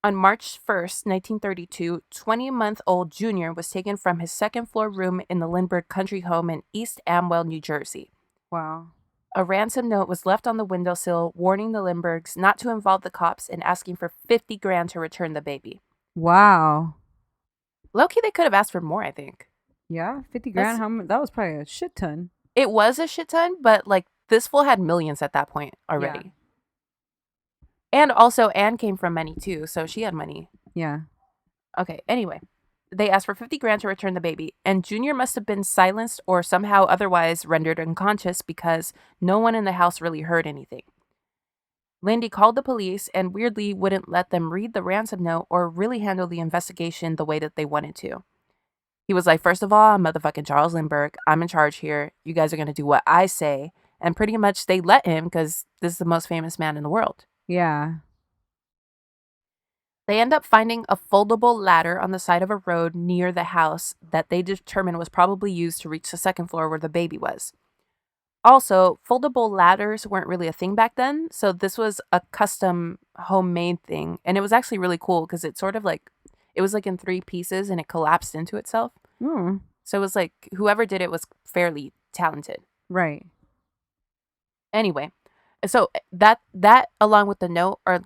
[SPEAKER 1] On March 1st, 1932, 20-month-old Junior was taken from his second-floor room in the Lindbergh country home in East Amwell, New Jersey.
[SPEAKER 3] Wow.
[SPEAKER 1] A ransom note was left on the windowsill warning the Lindberghs not to involve the cops and asking for 50 grand to return the baby.
[SPEAKER 3] Wow.
[SPEAKER 1] Low-key, they could have asked for more, I think.
[SPEAKER 3] Yeah, 50 grand. How much? That was probably a shit ton.
[SPEAKER 1] It was a shit ton, but like this fool had millions at that point already.
[SPEAKER 3] Yeah.
[SPEAKER 1] And also, Anne came from money too, so she had money.
[SPEAKER 3] Yeah.
[SPEAKER 1] Okay, anyway. They asked for 50 grand to return the baby, and Junior must have been silenced or somehow otherwise rendered unconscious because no one in the house really heard anything. Lindy called the police and weirdly wouldn't let them read the ransom note or really handle the investigation the way that they wanted to. He was like, first of all, I'm motherfucking Charles Lindbergh. I'm in charge here. You guys are going to do what I say. And pretty much they let him because this is the most famous man in the world.
[SPEAKER 3] Yeah.
[SPEAKER 1] They end up finding a foldable ladder on the side of a road near the house that they determined was probably used to reach the second floor where the baby was. Also, foldable ladders weren't really a thing back then, so this was a custom homemade thing, and it was actually really cool because it was like in 3 pieces and it collapsed into itself.
[SPEAKER 3] Hmm.
[SPEAKER 1] So it was like whoever did it was fairly talented.
[SPEAKER 3] Right.
[SPEAKER 1] Anyway, so that along with the note are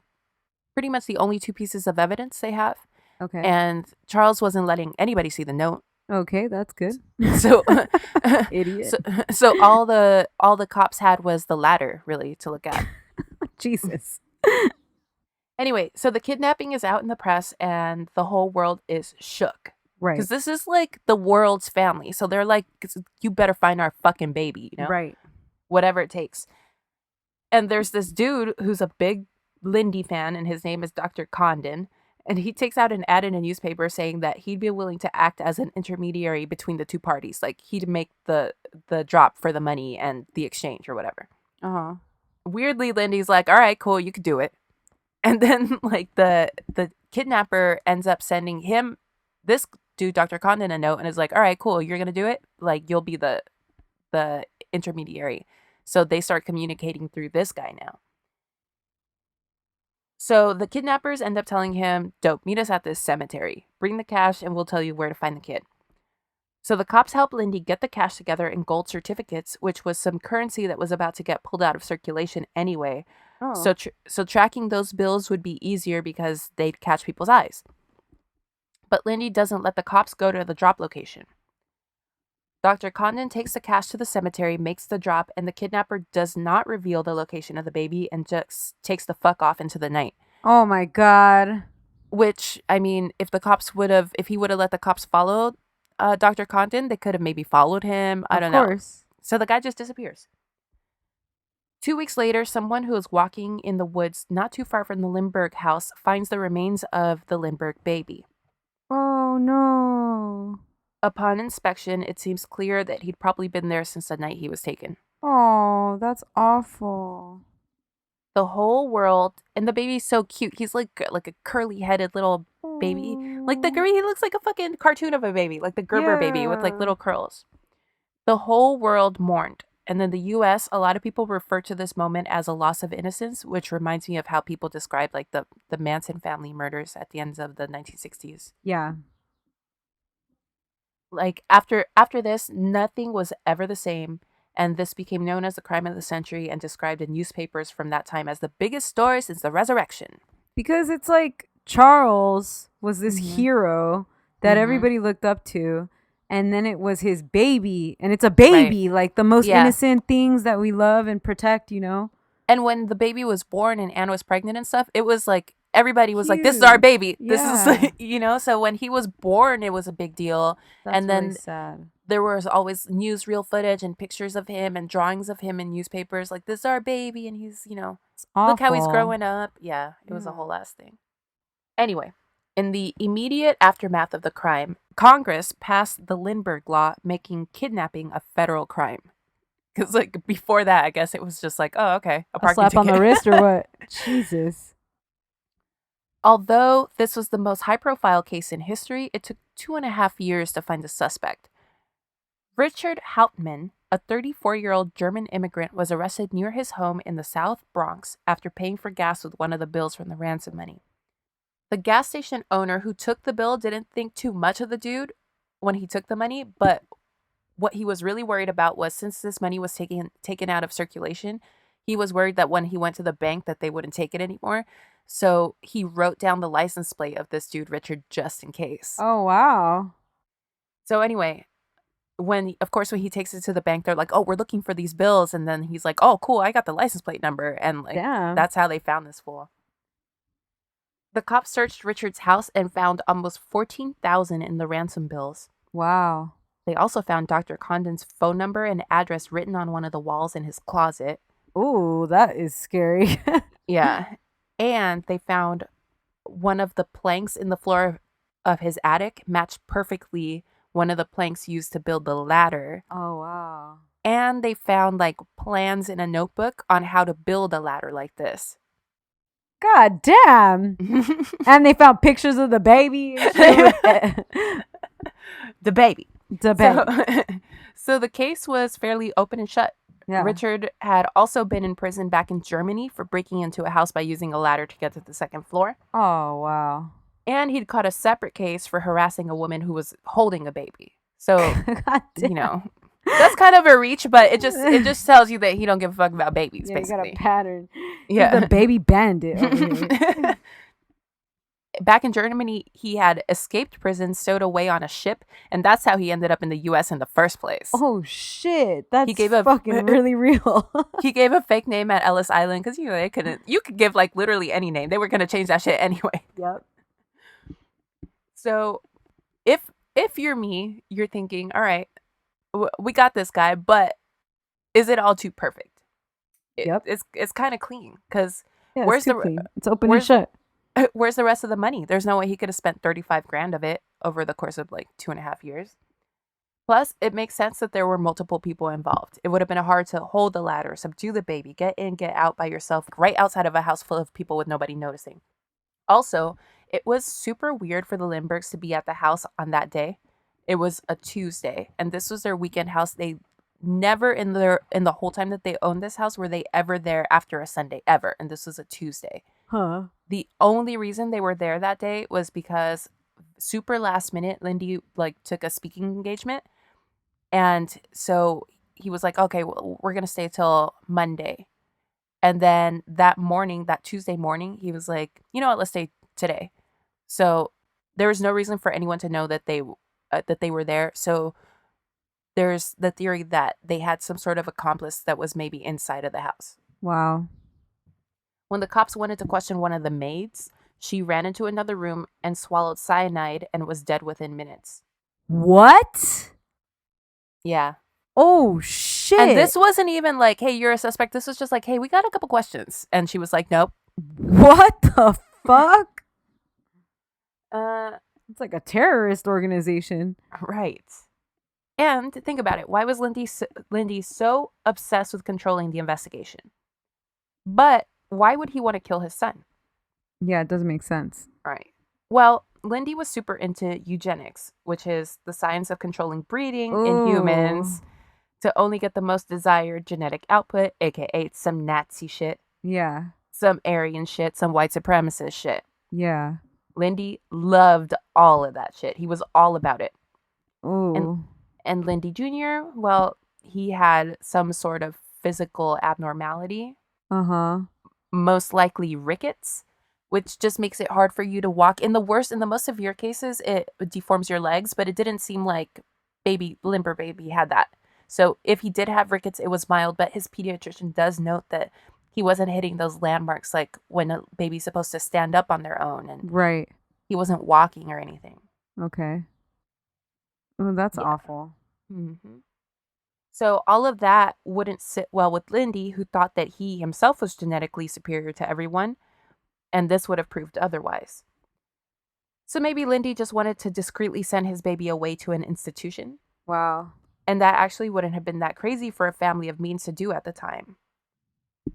[SPEAKER 1] pretty much the only 2 pieces of evidence they have.
[SPEAKER 3] Okay.
[SPEAKER 1] And Charles wasn't letting anybody see the note.
[SPEAKER 3] Okay, that's good.
[SPEAKER 1] So
[SPEAKER 3] Idiot.
[SPEAKER 1] so all the cops had was the ladder really to look at.
[SPEAKER 3] Jesus.
[SPEAKER 1] Anyway, so the kidnapping is out in the press and the whole world is shook.
[SPEAKER 3] Right.
[SPEAKER 1] Because this is like the world's family. So they're like, you better find our fucking baby, you know?
[SPEAKER 3] Right.
[SPEAKER 1] Whatever it takes. And there's this dude who's a big Lindy fan, and his name is Dr. Condon. And he takes out an ad in a newspaper saying that he'd be willing to act as an intermediary between the two parties. Like, he'd make the drop for the money and the exchange or whatever.
[SPEAKER 3] Uh-huh.
[SPEAKER 1] Weirdly, Lindy's like, all right, cool, you could do it. And then, like, the kidnapper ends up sending him, this dude, Dr. Condon, a note and is like, all right, cool, you're going to do it? Like, you'll be the intermediary. So they start communicating through this guy now. So the kidnappers end up telling him, dope, meet us at this cemetery. Bring the cash and we'll tell you where to find the kid. So the cops help Lindy get the cash together in gold certificates, which was some currency that was about to get pulled out of circulation anyway.
[SPEAKER 3] Oh.
[SPEAKER 1] So tracking those bills would be easier because they'd catch people's eyes. But Lindy doesn't let the cops go to the drop location. Dr. Condon takes the cash to the cemetery, makes the drop, and the kidnapper does not reveal the location of the baby and just takes the fuck off into the night.
[SPEAKER 3] Oh my God.
[SPEAKER 1] Which, I mean, if he would have let the cops follow Dr. Condon, they could have maybe followed him. I don't know.
[SPEAKER 3] Of course.
[SPEAKER 1] So the guy just disappears. 2 weeks later, someone who is walking in the woods not too far from the Lindbergh house finds the remains of the Lindbergh baby.
[SPEAKER 3] Oh no.
[SPEAKER 1] Upon inspection, it seems clear that he'd probably been there since the night he was taken.
[SPEAKER 3] Oh, that's awful.
[SPEAKER 1] The whole world, and the baby's so cute. He's like a curly-headed little baby. Like he looks like a fucking cartoon of a baby, like the Gerber baby with like little curls. The whole world mourned. And in the US, a lot of people refer to this moment as a loss of innocence, which reminds me of how people describe like the Manson family murders at the end of the 1960s.
[SPEAKER 3] Yeah.
[SPEAKER 1] Like after this, nothing was ever the same, and this became known as the crime of the century and described in newspapers from that time as the biggest story since the resurrection.
[SPEAKER 3] Because it's like Charles was this hero that everybody looked up to, and then it was his baby, and it's a baby, like the most innocent things that we love and protect, you know?
[SPEAKER 1] And when the baby was born and Anne was pregnant and stuff, it was like everybody was like, this is our baby. This is, you know, so when he was born, it was a big deal.
[SPEAKER 3] That's
[SPEAKER 1] and then
[SPEAKER 3] really sad.
[SPEAKER 1] There was always newsreel footage and pictures of him and drawings of him in newspapers. Like, this is our baby. And he's, you know, look how he's growing up. Yeah, it was a whole ass thing. Anyway, in the immediate aftermath of the crime, Congress passed the Lindbergh Law, making kidnapping a federal crime. Because, like, before that, I guess it was just like, oh, okay.
[SPEAKER 3] A slap on the wrist or what? Jesus.
[SPEAKER 1] Although this was the most high-profile case in history, it took 2.5 years to find a suspect. Richard Hauptmann, a 34-year-old German immigrant, was arrested near his home in the South Bronx after paying for gas with one of the bills from the ransom money. The gas station owner who took the bill didn't think too much of the dude when he took the money, but what he was really worried about was, since this money was taken out of circulation, he was worried that when he went to the bank that they wouldn't take it anymore. So he wrote down the license plate of this dude, Richard, just in case.
[SPEAKER 3] Oh, wow.
[SPEAKER 1] So anyway, when he takes it to the bank, they're like, oh, we're looking for these bills. And then he's like, oh, cool, I got the license plate number. And like, that's how they found this fool. The cops searched Richard's house and found almost $14,000 in the ransom bills.
[SPEAKER 3] Wow.
[SPEAKER 1] They also found Dr. Condon's phone number and address written on one of the walls in his closet.
[SPEAKER 3] Ooh, that is scary.
[SPEAKER 1] Yeah. And they found one of the planks in the floor of his attic matched perfectly one of the planks used to build the ladder.
[SPEAKER 3] Oh, wow.
[SPEAKER 1] And they found like plans in a notebook on how to build a ladder like this.
[SPEAKER 3] God damn. And they found pictures of the baby. And shit.
[SPEAKER 1] The baby.
[SPEAKER 3] The baby.
[SPEAKER 1] So the case was fairly open and shut.
[SPEAKER 3] Yeah.
[SPEAKER 1] Richard had also been in prison back in Germany for breaking into a house by using a ladder to get to the second floor.
[SPEAKER 3] Oh, wow.
[SPEAKER 1] And he'd caught a separate case for harassing a woman who was holding a baby. So,
[SPEAKER 3] God damn.
[SPEAKER 1] you know, that's kind of a reach, but it just tells you that he don't give a fuck about babies,
[SPEAKER 3] Yeah,
[SPEAKER 1] basically.
[SPEAKER 3] you got a pattern.
[SPEAKER 1] Yeah.
[SPEAKER 3] He's the baby bandit over here.
[SPEAKER 1] Back in Germany, he had escaped prison, stowed away on a ship, and that's how he ended up in the U.S. in the first place.
[SPEAKER 3] Oh, shit. That's
[SPEAKER 1] gave a-
[SPEAKER 3] fucking really real.
[SPEAKER 1] He gave a fake name at Ellis Island because, you know, you could give, like, literally any name. They were going to change that shit anyway.
[SPEAKER 3] Yep.
[SPEAKER 1] So if you're me, you're thinking, all right, we got this guy, but is it all too perfect?
[SPEAKER 3] Yep.
[SPEAKER 1] It's kind of clean because
[SPEAKER 3] Yeah,
[SPEAKER 1] where's
[SPEAKER 3] it's
[SPEAKER 1] the
[SPEAKER 3] clean. It's open and
[SPEAKER 1] where's-
[SPEAKER 3] shut.
[SPEAKER 1] where's the rest of the money? There's no way he could have spent 35 grand of it over the course of like 2.5 years. Plus, it makes sense that there were multiple people involved. It would have been hard to hold the ladder, subdue the baby, get in, get out by yourself, right outside of a house full of people with nobody noticing. Also, it was super weird for the Lindberghs to be at the house on that day. It was a Tuesday, and this was their weekend house. They never in the whole time that they owned this house were they ever there after a Sunday ever, and this was a Tuesday.
[SPEAKER 3] Huh.
[SPEAKER 1] The only reason they were there that day was because super last minute, Lindy like took a speaking engagement, and so he was like, "Okay, well, we're gonna stay till Monday." And then that morning, that Tuesday morning, he was like, "You know what? Let's stay today." So there was no reason for anyone to know that they were there. So there's the theory that they had some sort of accomplice that was maybe inside of the house.
[SPEAKER 3] Wow.
[SPEAKER 1] When the cops wanted to question one of the maids, she ran into another room and swallowed cyanide and was dead within minutes.
[SPEAKER 3] What?
[SPEAKER 1] Yeah.
[SPEAKER 3] Oh, shit.
[SPEAKER 1] And this wasn't even like, "Hey, you're a suspect." This was just like, "Hey, we got a couple questions." And she was like, "Nope."
[SPEAKER 3] What the fuck?
[SPEAKER 1] Uh,
[SPEAKER 3] It's like a terrorist organization.
[SPEAKER 1] right. And think about it. Why was Lindy so obsessed with controlling the investigation? But why would he want to kill his son?
[SPEAKER 3] Yeah, it doesn't make sense.
[SPEAKER 1] Right. Well, Lindy was super into eugenics, which is the science of controlling breeding in humans to only get the most desired genetic output, aka some Nazi shit,
[SPEAKER 3] Yeah.
[SPEAKER 1] some Aryan shit, some white supremacist shit.
[SPEAKER 3] Yeah.
[SPEAKER 1] Lindy loved all of that shit. He was all about it.
[SPEAKER 3] Ooh.
[SPEAKER 1] And Lindy Jr., well, he had some sort of physical abnormality,
[SPEAKER 3] Uh-huh.
[SPEAKER 1] most likely rickets, which just makes it hard for you to walk. In the most severe cases, it deforms your legs, but it didn't seem like Lindbergh baby had that. So if he did have rickets, it was mild, but his pediatrician does note that he wasn't hitting those landmarks like when a baby's supposed to stand up on their own, and
[SPEAKER 3] Right.
[SPEAKER 1] he wasn't walking or anything.
[SPEAKER 3] Okay. Oh, that's
[SPEAKER 1] Yeah.
[SPEAKER 3] awful.
[SPEAKER 1] Mm-hmm. So all of that wouldn't sit well with Lindy, who thought that he himself was genetically superior to everyone, and this would have proved otherwise. So maybe Lindy just wanted to discreetly send his baby away to an institution,
[SPEAKER 3] Wow.
[SPEAKER 1] and that actually wouldn't have been that crazy for a family of means to do at the time.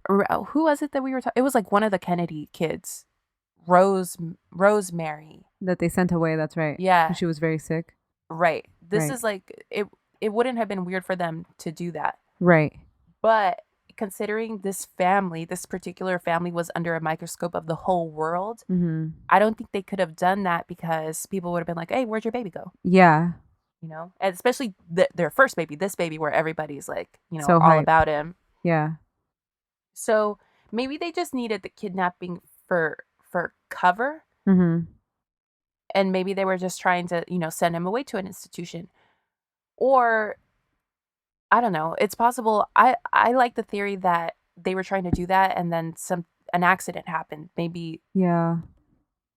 [SPEAKER 1] Who was it that we were talking? It was like one of the Kennedy kids, Rosemary.
[SPEAKER 3] That they sent away, that's right.
[SPEAKER 1] Yeah.
[SPEAKER 3] She was very sick.
[SPEAKER 1] Right. This
[SPEAKER 3] Right.
[SPEAKER 1] is like it wouldn't have been weird for them to do that.
[SPEAKER 3] Right.
[SPEAKER 1] But considering this particular family was under a microscope of the whole world,
[SPEAKER 3] Mm-hmm.
[SPEAKER 1] I don't think they could have done that because people would have been like, "Hey, where'd your baby go?"
[SPEAKER 3] Yeah.
[SPEAKER 1] You know? And especially their first baby, this baby where everybody's like, you know,
[SPEAKER 3] So
[SPEAKER 1] all
[SPEAKER 3] hype.
[SPEAKER 1] about him.
[SPEAKER 3] Yeah.
[SPEAKER 1] So maybe they just needed the kidnapping for cover,
[SPEAKER 3] Mm-hmm.
[SPEAKER 1] and maybe they were just trying to, you know, send him away to an institution. Or I don't know. It's possible. I like the theory that they were trying to do that and then an accident happened. Maybe
[SPEAKER 3] Yeah.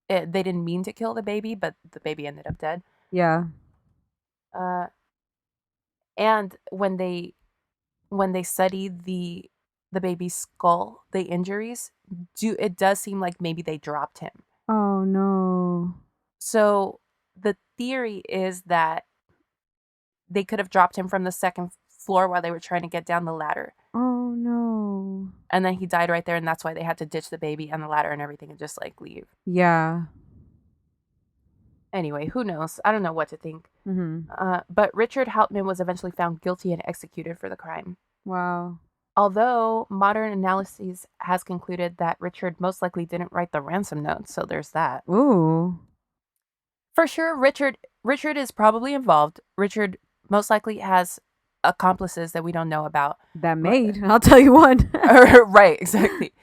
[SPEAKER 1] they didn't mean to kill the baby, but the baby ended up dead.
[SPEAKER 3] Yeah.
[SPEAKER 1] And when they studied the baby's skull, the injuries, it does seem like maybe they dropped him.
[SPEAKER 3] Oh, no.
[SPEAKER 1] So the theory is that they could have dropped him from the second floor while they were trying to get down the ladder.
[SPEAKER 3] Oh, no.
[SPEAKER 1] And then he died right there, and that's why they had to ditch the baby and the ladder and everything and just like leave.
[SPEAKER 3] Yeah.
[SPEAKER 1] Anyway, who knows? I don't know what to think.
[SPEAKER 3] Mm-hmm.
[SPEAKER 1] But Richard Hauptmann was eventually found guilty and executed for the crime.
[SPEAKER 3] Wow.
[SPEAKER 1] Although modern analysis has concluded that Richard most likely didn't write the ransom note, so there's that.
[SPEAKER 3] Ooh.
[SPEAKER 1] For sure, Richard is probably involved. Richard most likely has accomplices that we don't know about.
[SPEAKER 3] That maid, I'll tell you one.
[SPEAKER 1] Right, exactly.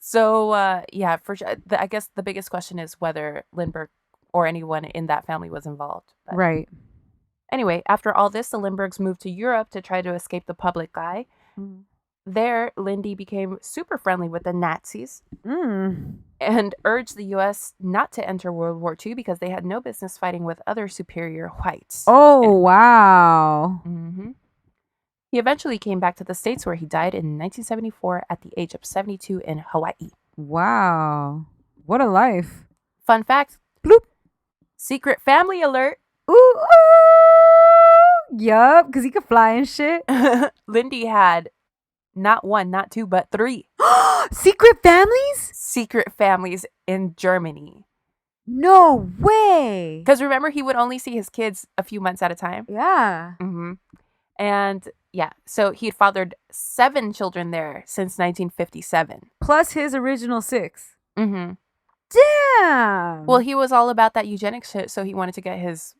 [SPEAKER 1] So, yeah, for sure. I guess the biggest question is whether Lindbergh or anyone in that family was involved. But
[SPEAKER 3] Right.
[SPEAKER 1] anyway, after all this, the Lindberghs moved to Europe to try to escape the public eye.
[SPEAKER 3] Mm.
[SPEAKER 1] There, Lindy became super friendly with the Nazis
[SPEAKER 3] Mm.
[SPEAKER 1] and urged the U.S. not to enter World War II because they had no business fighting with other superior whites.
[SPEAKER 3] Oh, wow.
[SPEAKER 1] Mm-hmm. He eventually came back to the States, where he died in 1974 at the age of 72 in Hawaii.
[SPEAKER 3] Wow. What a life.
[SPEAKER 1] Fun fact,
[SPEAKER 3] Bloop.
[SPEAKER 1] secret family alert.
[SPEAKER 3] Ooh, ooh. Yup, because he could fly and shit.
[SPEAKER 1] Lindy had not one, not two, but 3
[SPEAKER 3] Secret families?
[SPEAKER 1] secret families in Germany.
[SPEAKER 3] No way.
[SPEAKER 1] Because remember, he would only see his kids a few months at a time.
[SPEAKER 3] Yeah.
[SPEAKER 1] Mm-hmm. And yeah, so he had fathered 7 children there since 1957.
[SPEAKER 3] Plus his original 6.
[SPEAKER 1] Mm-hmm.
[SPEAKER 3] Damn.
[SPEAKER 1] Well, he was all about that eugenics shit, so he wanted to get his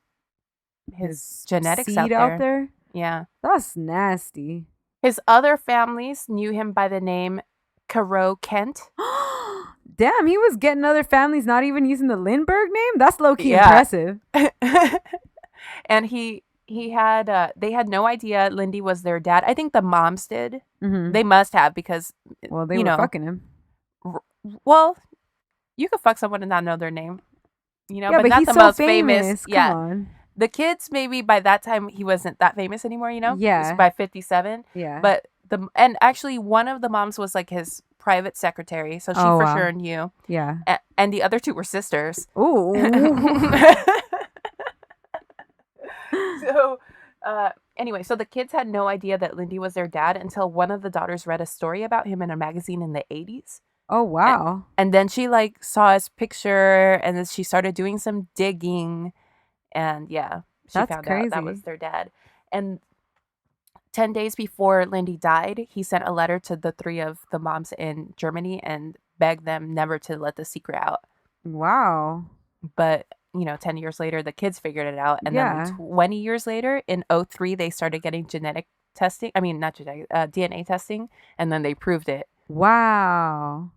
[SPEAKER 1] genetics
[SPEAKER 3] seed
[SPEAKER 1] out there. Yeah.
[SPEAKER 3] That's nasty.
[SPEAKER 1] His other families knew him by the name Caro Kent.
[SPEAKER 3] Damn, he was getting other families not even using the Lindbergh name? That's low-key
[SPEAKER 1] Yeah.
[SPEAKER 3] impressive.
[SPEAKER 1] And he had they had no idea Lindy was their dad. I think the moms did.
[SPEAKER 3] Mm-hmm.
[SPEAKER 1] They must have, because
[SPEAKER 3] Well, they
[SPEAKER 1] you
[SPEAKER 3] were
[SPEAKER 1] know,
[SPEAKER 3] fucking him.
[SPEAKER 1] well, you could fuck someone and not know their name. You know,
[SPEAKER 3] Yeah,
[SPEAKER 1] but not
[SPEAKER 3] he's
[SPEAKER 1] the
[SPEAKER 3] so
[SPEAKER 1] most
[SPEAKER 3] famous. Come
[SPEAKER 1] Yeah.
[SPEAKER 3] on.
[SPEAKER 1] The kids, maybe by that time he wasn't that famous anymore, you know?
[SPEAKER 3] Yeah.
[SPEAKER 1] It was by 57.
[SPEAKER 3] Yeah.
[SPEAKER 1] But and actually one of the moms was like his private secretary, so she
[SPEAKER 3] Oh,
[SPEAKER 1] for
[SPEAKER 3] wow.
[SPEAKER 1] sure knew.
[SPEAKER 3] Yeah.
[SPEAKER 1] And the other 2 were sisters.
[SPEAKER 3] Ooh.
[SPEAKER 1] So anyway, so the kids had no idea that Lindy was their dad until one of the daughters read a story about him in a magazine in the 80s.
[SPEAKER 3] Oh, wow.
[SPEAKER 1] And then she like saw his picture, and then she started doing some digging, and yeah, she
[SPEAKER 3] That's
[SPEAKER 1] found out that
[SPEAKER 3] crazy.
[SPEAKER 1] was their dad. And 10 days before Lindy died, he sent a letter to the 3 of the moms in Germany and begged them never to let the secret out.
[SPEAKER 3] Wow.
[SPEAKER 1] But 10 years later, the kids figured it out. And
[SPEAKER 3] Yeah.
[SPEAKER 1] then 20 years later, in 2003, they started getting genetic testing. I mean, not genetic, DNA testing. And then they proved it.
[SPEAKER 3] Wow.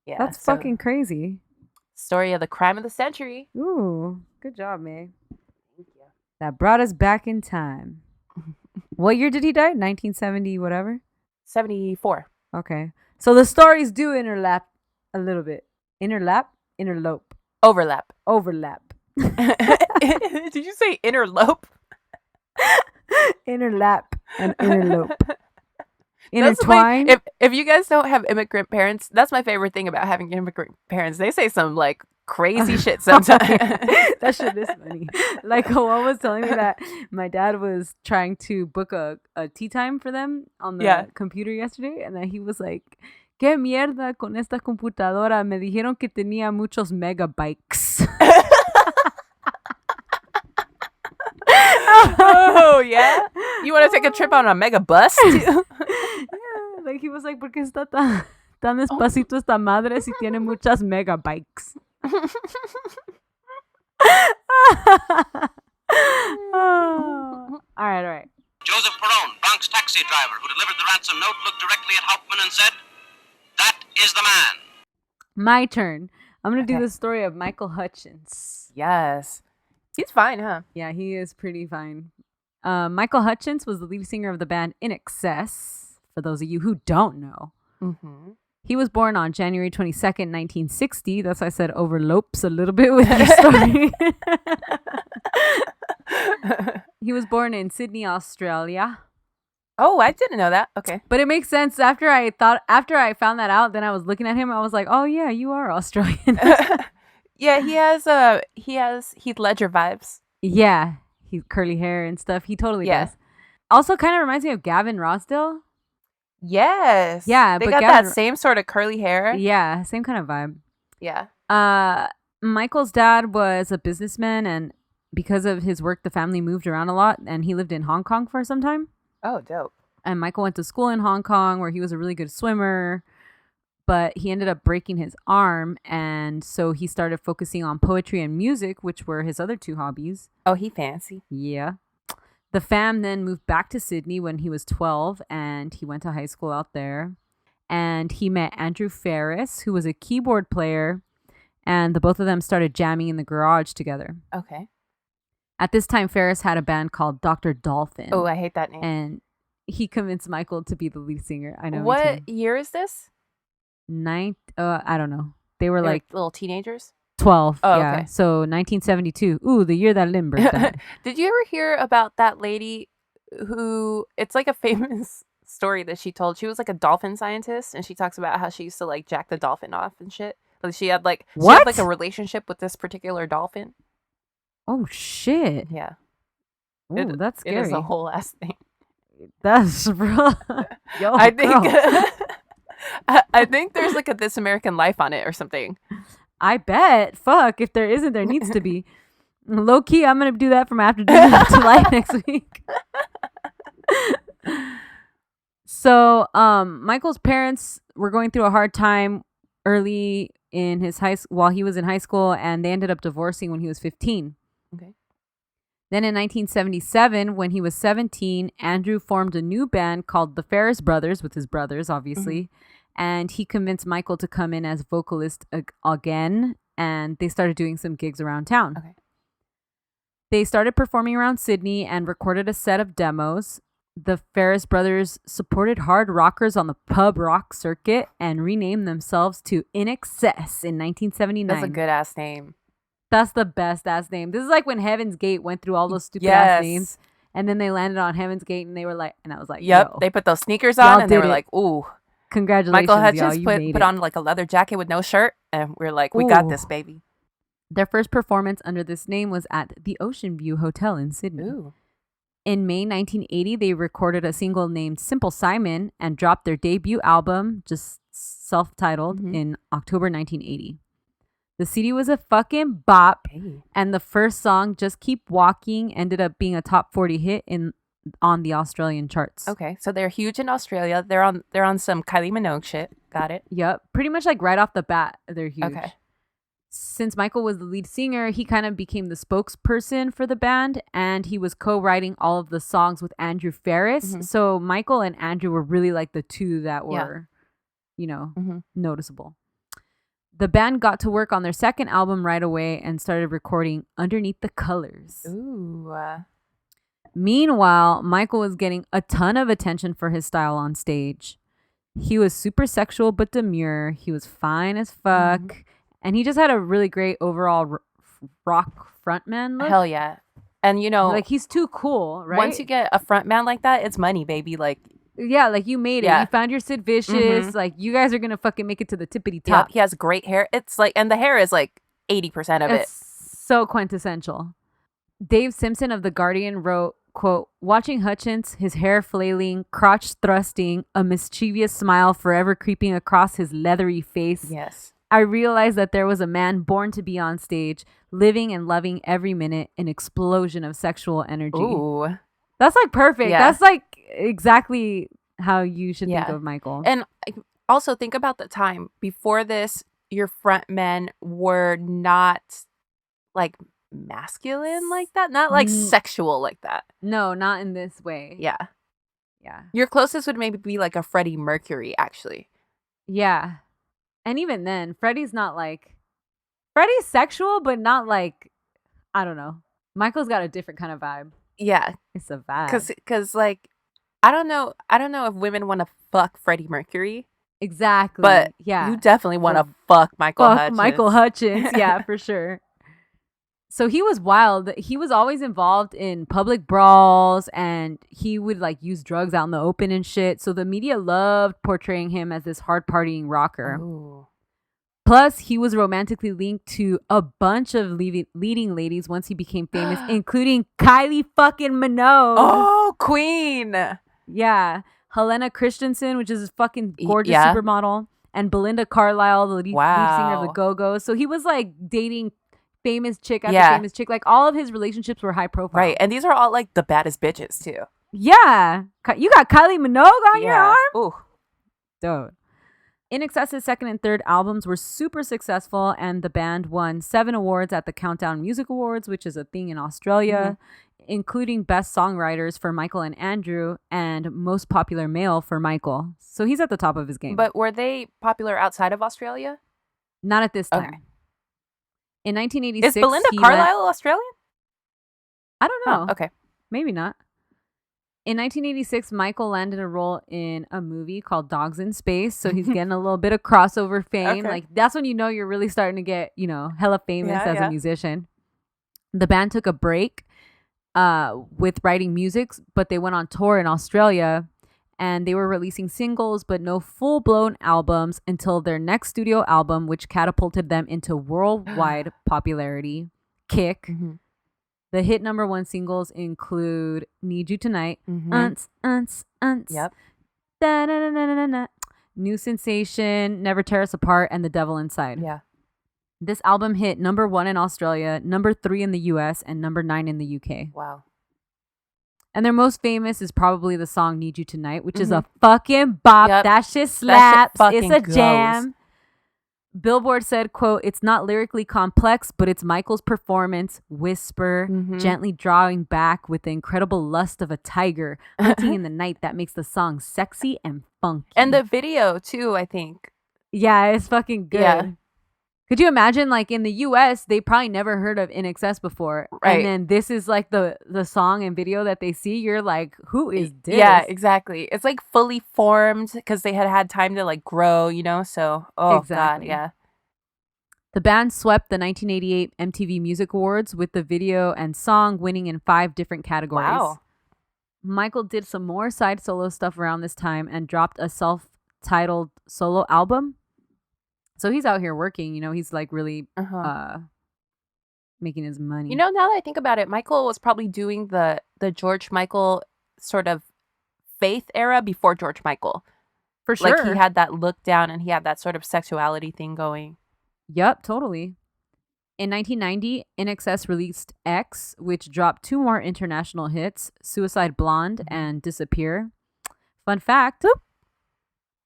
[SPEAKER 1] Yeah.
[SPEAKER 3] That's
[SPEAKER 1] so,
[SPEAKER 3] fucking crazy.
[SPEAKER 1] story of the crime of the century.
[SPEAKER 3] Ooh. Good job, May.
[SPEAKER 1] Thank you.
[SPEAKER 3] That brought us back in time. What year did he die? 1970 whatever?
[SPEAKER 1] 74.
[SPEAKER 3] Okay. So the stories do interlap a little bit. Interlap? Interlope.
[SPEAKER 1] Overlap.
[SPEAKER 3] Overlap.
[SPEAKER 1] Did you say interlope?
[SPEAKER 3] Interlap and interlope.
[SPEAKER 1] That's
[SPEAKER 3] Intertwine.
[SPEAKER 1] if you guys don't have immigrant parents, that's my favorite thing about having immigrant parents. They say some like crazy shit sometimes.
[SPEAKER 3] That shit is funny. Like one was telling me that my dad was trying to book a tea time for them on the computer yesterday, and then he was like, "¿Qué mierda con esta computadora? Me dijeron que tenía muchos megabytes."
[SPEAKER 1] Oh yeah, you want to take a trip on a mega bus?
[SPEAKER 3] Yeah, like he was like, "¿Por qué está tan despacito esta madre si tiene muchas megabytes?" All right.
[SPEAKER 5] Joseph Perone, Bronx taxi driver who delivered the ransom note, looked directly at Hauptmann and said, "That is the man."
[SPEAKER 3] My turn. I'm going to do
[SPEAKER 1] Okay.
[SPEAKER 3] the story of Michael Hutchence.
[SPEAKER 1] Yes, he's fine, huh?
[SPEAKER 3] Yeah, he is pretty fine. Michael Hutchence was the lead singer of the band In Excess, for those of you who don't know.
[SPEAKER 1] Mm-hmm.
[SPEAKER 3] He was born on January 22nd, 1960. That's why I said overlopes a little bit with your story. He was born in Sydney, Australia.
[SPEAKER 1] Oh, I didn't know that. Okay.
[SPEAKER 3] But it makes sense after I found that out, then I was looking at him, I was like, "Oh yeah, you are Australian."
[SPEAKER 1] Yeah, he has Heath Ledger vibes.
[SPEAKER 3] Yeah, he's curly hair and stuff. He totally
[SPEAKER 1] Yeah.
[SPEAKER 3] does. Also kind of reminds me of Gavin Rossdale.
[SPEAKER 1] Yes.
[SPEAKER 3] Yeah,
[SPEAKER 1] They
[SPEAKER 3] but
[SPEAKER 1] got
[SPEAKER 3] Gavin-
[SPEAKER 1] that same sort of curly hair.
[SPEAKER 3] Yeah, same kind of vibe.
[SPEAKER 1] Yeah.
[SPEAKER 3] Michael's dad was a businessman, and because of his work, the family moved around a lot, and he lived in Hong Kong for some time.
[SPEAKER 1] Oh, dope.
[SPEAKER 3] And Michael went to school in Hong Kong where he was a really good swimmer, but he ended up breaking his arm, and so he started focusing on poetry and music, which were his other two hobbies.
[SPEAKER 1] Oh, he fancy.
[SPEAKER 3] Yeah. The fam then moved back to Sydney when he was 12, and he went to high school out there. And he met Andrew Ferris, who was a keyboard player, and the both of them started jamming in the garage together.
[SPEAKER 1] Okay.
[SPEAKER 3] At this time, Ferris had a band called Dr. Dolphin.
[SPEAKER 1] Oh, I hate that name.
[SPEAKER 3] And he convinced Michael to be the lead singer. I know.
[SPEAKER 1] What year is this?
[SPEAKER 3] I don't know. They were
[SPEAKER 1] They were
[SPEAKER 3] like
[SPEAKER 1] little teenagers.
[SPEAKER 3] 12.
[SPEAKER 1] Oh,
[SPEAKER 3] yeah.
[SPEAKER 1] okay.
[SPEAKER 3] So 1972. Ooh, the year that Lindbergh died.
[SPEAKER 1] Did you ever hear about that lady who, it's like a famous story that she told. She was like a dolphin scientist, and she talks about how she used to like jack the dolphin off and shit. Like she had like
[SPEAKER 3] What?
[SPEAKER 1] a relationship with this particular dolphin.
[SPEAKER 3] Oh, shit.
[SPEAKER 1] Yeah.
[SPEAKER 3] Ooh, that's
[SPEAKER 1] It is
[SPEAKER 3] scary.
[SPEAKER 1] a whole ass thing.
[SPEAKER 3] That's real. Yo,
[SPEAKER 1] I think
[SPEAKER 3] girl.
[SPEAKER 1] I think there's like a This American Life on it or something.
[SPEAKER 3] I bet. Fuck. If there isn't, there needs to be. Low key, I'm going to do that from after dinner to light next week. So, Michael's parents were going through a hard time early in his while he was in high school, and they ended up divorcing when he was 15.
[SPEAKER 1] Okay.
[SPEAKER 3] Then in 1977, when he was 17, Andrew formed a new band called the Ferris Brothers with his brothers, obviously. And he convinced Michael to come in as vocalist again, and they started doing some gigs around town.
[SPEAKER 1] Okay.
[SPEAKER 3] They started performing around Sydney and recorded a set of demos. The Ferris Brothers supported hard rockers on the pub rock circuit and renamed themselves to In Excess in 1979.
[SPEAKER 1] That's a good ass name.
[SPEAKER 3] That's the best ass name. This is like when Heaven's Gate went through all those stupid
[SPEAKER 1] Yes.
[SPEAKER 3] ass names, and then they landed on Heaven's Gate, and they were like, and I was like,
[SPEAKER 1] Yep.
[SPEAKER 3] yo,
[SPEAKER 1] They put those sneakers
[SPEAKER 3] Y'all
[SPEAKER 1] on and they
[SPEAKER 3] did
[SPEAKER 1] were
[SPEAKER 3] it.
[SPEAKER 1] like, ooh.
[SPEAKER 3] congratulations,
[SPEAKER 1] Michael
[SPEAKER 3] y'all,
[SPEAKER 1] Hutchence
[SPEAKER 3] you
[SPEAKER 1] put
[SPEAKER 3] made it.
[SPEAKER 1] on like a leather jacket with no shirt, and we're like, we got
[SPEAKER 3] Ooh.
[SPEAKER 1] this, baby.
[SPEAKER 3] Their first performance under this name was at the Ocean View Hotel in Sydney.
[SPEAKER 1] Ooh.
[SPEAKER 3] In May 1980, they recorded a single named Simple Simon and dropped their debut album, just self-titled, in October 1980. The CD was a fucking bop,
[SPEAKER 1] Hey.
[SPEAKER 3] and the first song, Just Keep Walking, ended up being a top 40 hit on the Australian charts.
[SPEAKER 1] Okay, so they're huge in Australia. They're on some Kylie Minogue shit. Got it.
[SPEAKER 3] Yep. Pretty much like right off the bat, they're huge.
[SPEAKER 1] Okay.
[SPEAKER 3] Since Michael was the lead singer, he kind of became the spokesperson for the band, and he was co-writing all of the songs with Andrew Ferris. So Michael and Andrew were really like the two that were, noticeable. The band got to work on their second album right away and started recording Underneath the Colors.
[SPEAKER 1] Ooh.
[SPEAKER 3] Meanwhile, Michael was getting a ton of attention for his style on stage. He was super sexual but demure. He was fine as fuck. And he just had a really great overall rock frontman look.
[SPEAKER 1] Hell yeah. And
[SPEAKER 3] Like, he's too cool, right?
[SPEAKER 1] once you get a front man like that, it's money, baby. Like,
[SPEAKER 3] yeah, like you made it.
[SPEAKER 1] Yeah.
[SPEAKER 3] You found your Sid Vicious. Like, you guys are going to fucking make it to the tippity
[SPEAKER 1] yeah,
[SPEAKER 3] top.
[SPEAKER 1] he has great hair. It's like, and the hair is like 80% of it.
[SPEAKER 3] It's so quintessential. Dave Simpson of The Guardian wrote, quote, watching Hutchence, his hair flailing, crotch thrusting, a mischievous smile forever creeping across his leathery face.
[SPEAKER 1] Yes.
[SPEAKER 3] I realized that there was a man born to be on stage, living and loving every minute, an explosion of sexual energy.
[SPEAKER 1] Ooh.
[SPEAKER 3] That's like perfect.
[SPEAKER 1] Yeah.
[SPEAKER 3] That's like exactly how you should think
[SPEAKER 1] Yeah.
[SPEAKER 3] of Michael.
[SPEAKER 1] And also think about the time before this, your front men were not like masculine like that, not like sexual like that.
[SPEAKER 3] No, not in this way.
[SPEAKER 1] Yeah.
[SPEAKER 3] Yeah.
[SPEAKER 1] Your closest would maybe be like a Freddie Mercury, actually.
[SPEAKER 3] Yeah. And even then, Freddie's sexual, but not like, I don't know. Michael's got a different kind of vibe.
[SPEAKER 1] Yeah.
[SPEAKER 3] It's a vibe.
[SPEAKER 1] Cause like, I don't know if women want to fuck Freddie Mercury,
[SPEAKER 3] Exactly.
[SPEAKER 1] but
[SPEAKER 3] yeah.
[SPEAKER 1] you definitely want to fuck Michael
[SPEAKER 3] Fuck
[SPEAKER 1] Hutchence.
[SPEAKER 3] Michael Hutchence. Yeah, for sure. So he was wild. He was always involved in public brawls, and he would like use drugs out in the open and shit. So the media loved portraying him as this hard partying rocker.
[SPEAKER 1] Ooh.
[SPEAKER 3] Plus, he was romantically linked to a bunch of leading ladies once he became famous, including Kylie fucking Minogue.
[SPEAKER 1] Oh, Queen.
[SPEAKER 3] Yeah. Helena Christensen, which is a fucking gorgeous
[SPEAKER 1] yeah.
[SPEAKER 3] supermodel, and Belinda Carlisle, the lead singer of the
[SPEAKER 1] Wow.
[SPEAKER 3] Go-Go's. So he was like dating famous chick after
[SPEAKER 1] Yeah.
[SPEAKER 3] famous chick. Like all of his relationships were high profile.
[SPEAKER 1] Right. And these are all like the baddest bitches too.
[SPEAKER 3] Yeah. You got Kylie Minogue on your arm?
[SPEAKER 1] Ooh.
[SPEAKER 3] Dope. INXS's second and third albums were super successful, and the band won 7 awards at the Countdown Music Awards, which is a thing in Australia, including Best Songwriters for Michael and Andrew and Most Popular Male for Michael. So he's at the top of his game.
[SPEAKER 1] But were they popular outside of Australia?
[SPEAKER 3] Not at this time.
[SPEAKER 1] Okay.
[SPEAKER 3] In 1986,
[SPEAKER 1] Is Belinda
[SPEAKER 3] he
[SPEAKER 1] Carlisle Australian?
[SPEAKER 3] I don't know.
[SPEAKER 1] Oh, okay.
[SPEAKER 3] Maybe not. In 1986, Michael landed a role in a movie called Dogs in Space. So he's getting a little bit of crossover fame.
[SPEAKER 1] Okay.
[SPEAKER 3] Like that's when you know you're really starting to get, hella famous as a musician. The band took a break with writing music, but they went on tour in Australia and they were releasing singles, but no full-blown albums until their next studio album, which catapulted them into worldwide popularity, Kick.
[SPEAKER 1] Mm-hmm.
[SPEAKER 3] The hit number 1 singles include Need You Tonight, Unts,
[SPEAKER 1] Yep.
[SPEAKER 3] Da-na-na-na-na-na, New Sensation, Never Tear Us Apart, and The Devil Inside.
[SPEAKER 1] Yeah.
[SPEAKER 3] This album hit number 1 in Australia, number 3 in the US, and number 9 in the UK.
[SPEAKER 1] Wow.
[SPEAKER 3] And their most famous is probably the song Need You Tonight, which is a fucking bop.
[SPEAKER 1] Yep.
[SPEAKER 3] That shit slaps.
[SPEAKER 1] That shit
[SPEAKER 3] It's a
[SPEAKER 1] fucking
[SPEAKER 3] jam. Billboard said, quote, "It's not lyrically complex, but it's Michael's performance, whisper, gently drawing back with the incredible lust of a tiger, hunting in the night that makes the song sexy and funky."
[SPEAKER 1] And the video too, I think.
[SPEAKER 3] Yeah, it's fucking good.
[SPEAKER 1] Yeah.
[SPEAKER 3] Could you imagine, like, in the US, they probably never heard of INXS before.
[SPEAKER 1] Right.
[SPEAKER 3] And then this is, like, the song and video that they see. You're like, who is this?
[SPEAKER 1] Yeah, exactly. It's like fully formed because they had time to like grow, so
[SPEAKER 3] Exactly.
[SPEAKER 1] God, yeah.
[SPEAKER 3] The band swept the 1988 MTV Music Awards with the video and song winning in 5 different categories.
[SPEAKER 1] Wow.
[SPEAKER 3] Michael did some more side solo stuff around this time and dropped a self-titled solo album. So he's out here working, he's like really making his money.
[SPEAKER 1] Now that I think about it, Michael was probably doing the George Michael sort of faith era before George Michael.
[SPEAKER 3] For sure.
[SPEAKER 1] Like he had that look down and he had that sort of sexuality thing going.
[SPEAKER 3] Yep, totally. In 1990, INXS released X, which dropped 2 more international hits, Suicide Blonde and Disappear. Fun fact,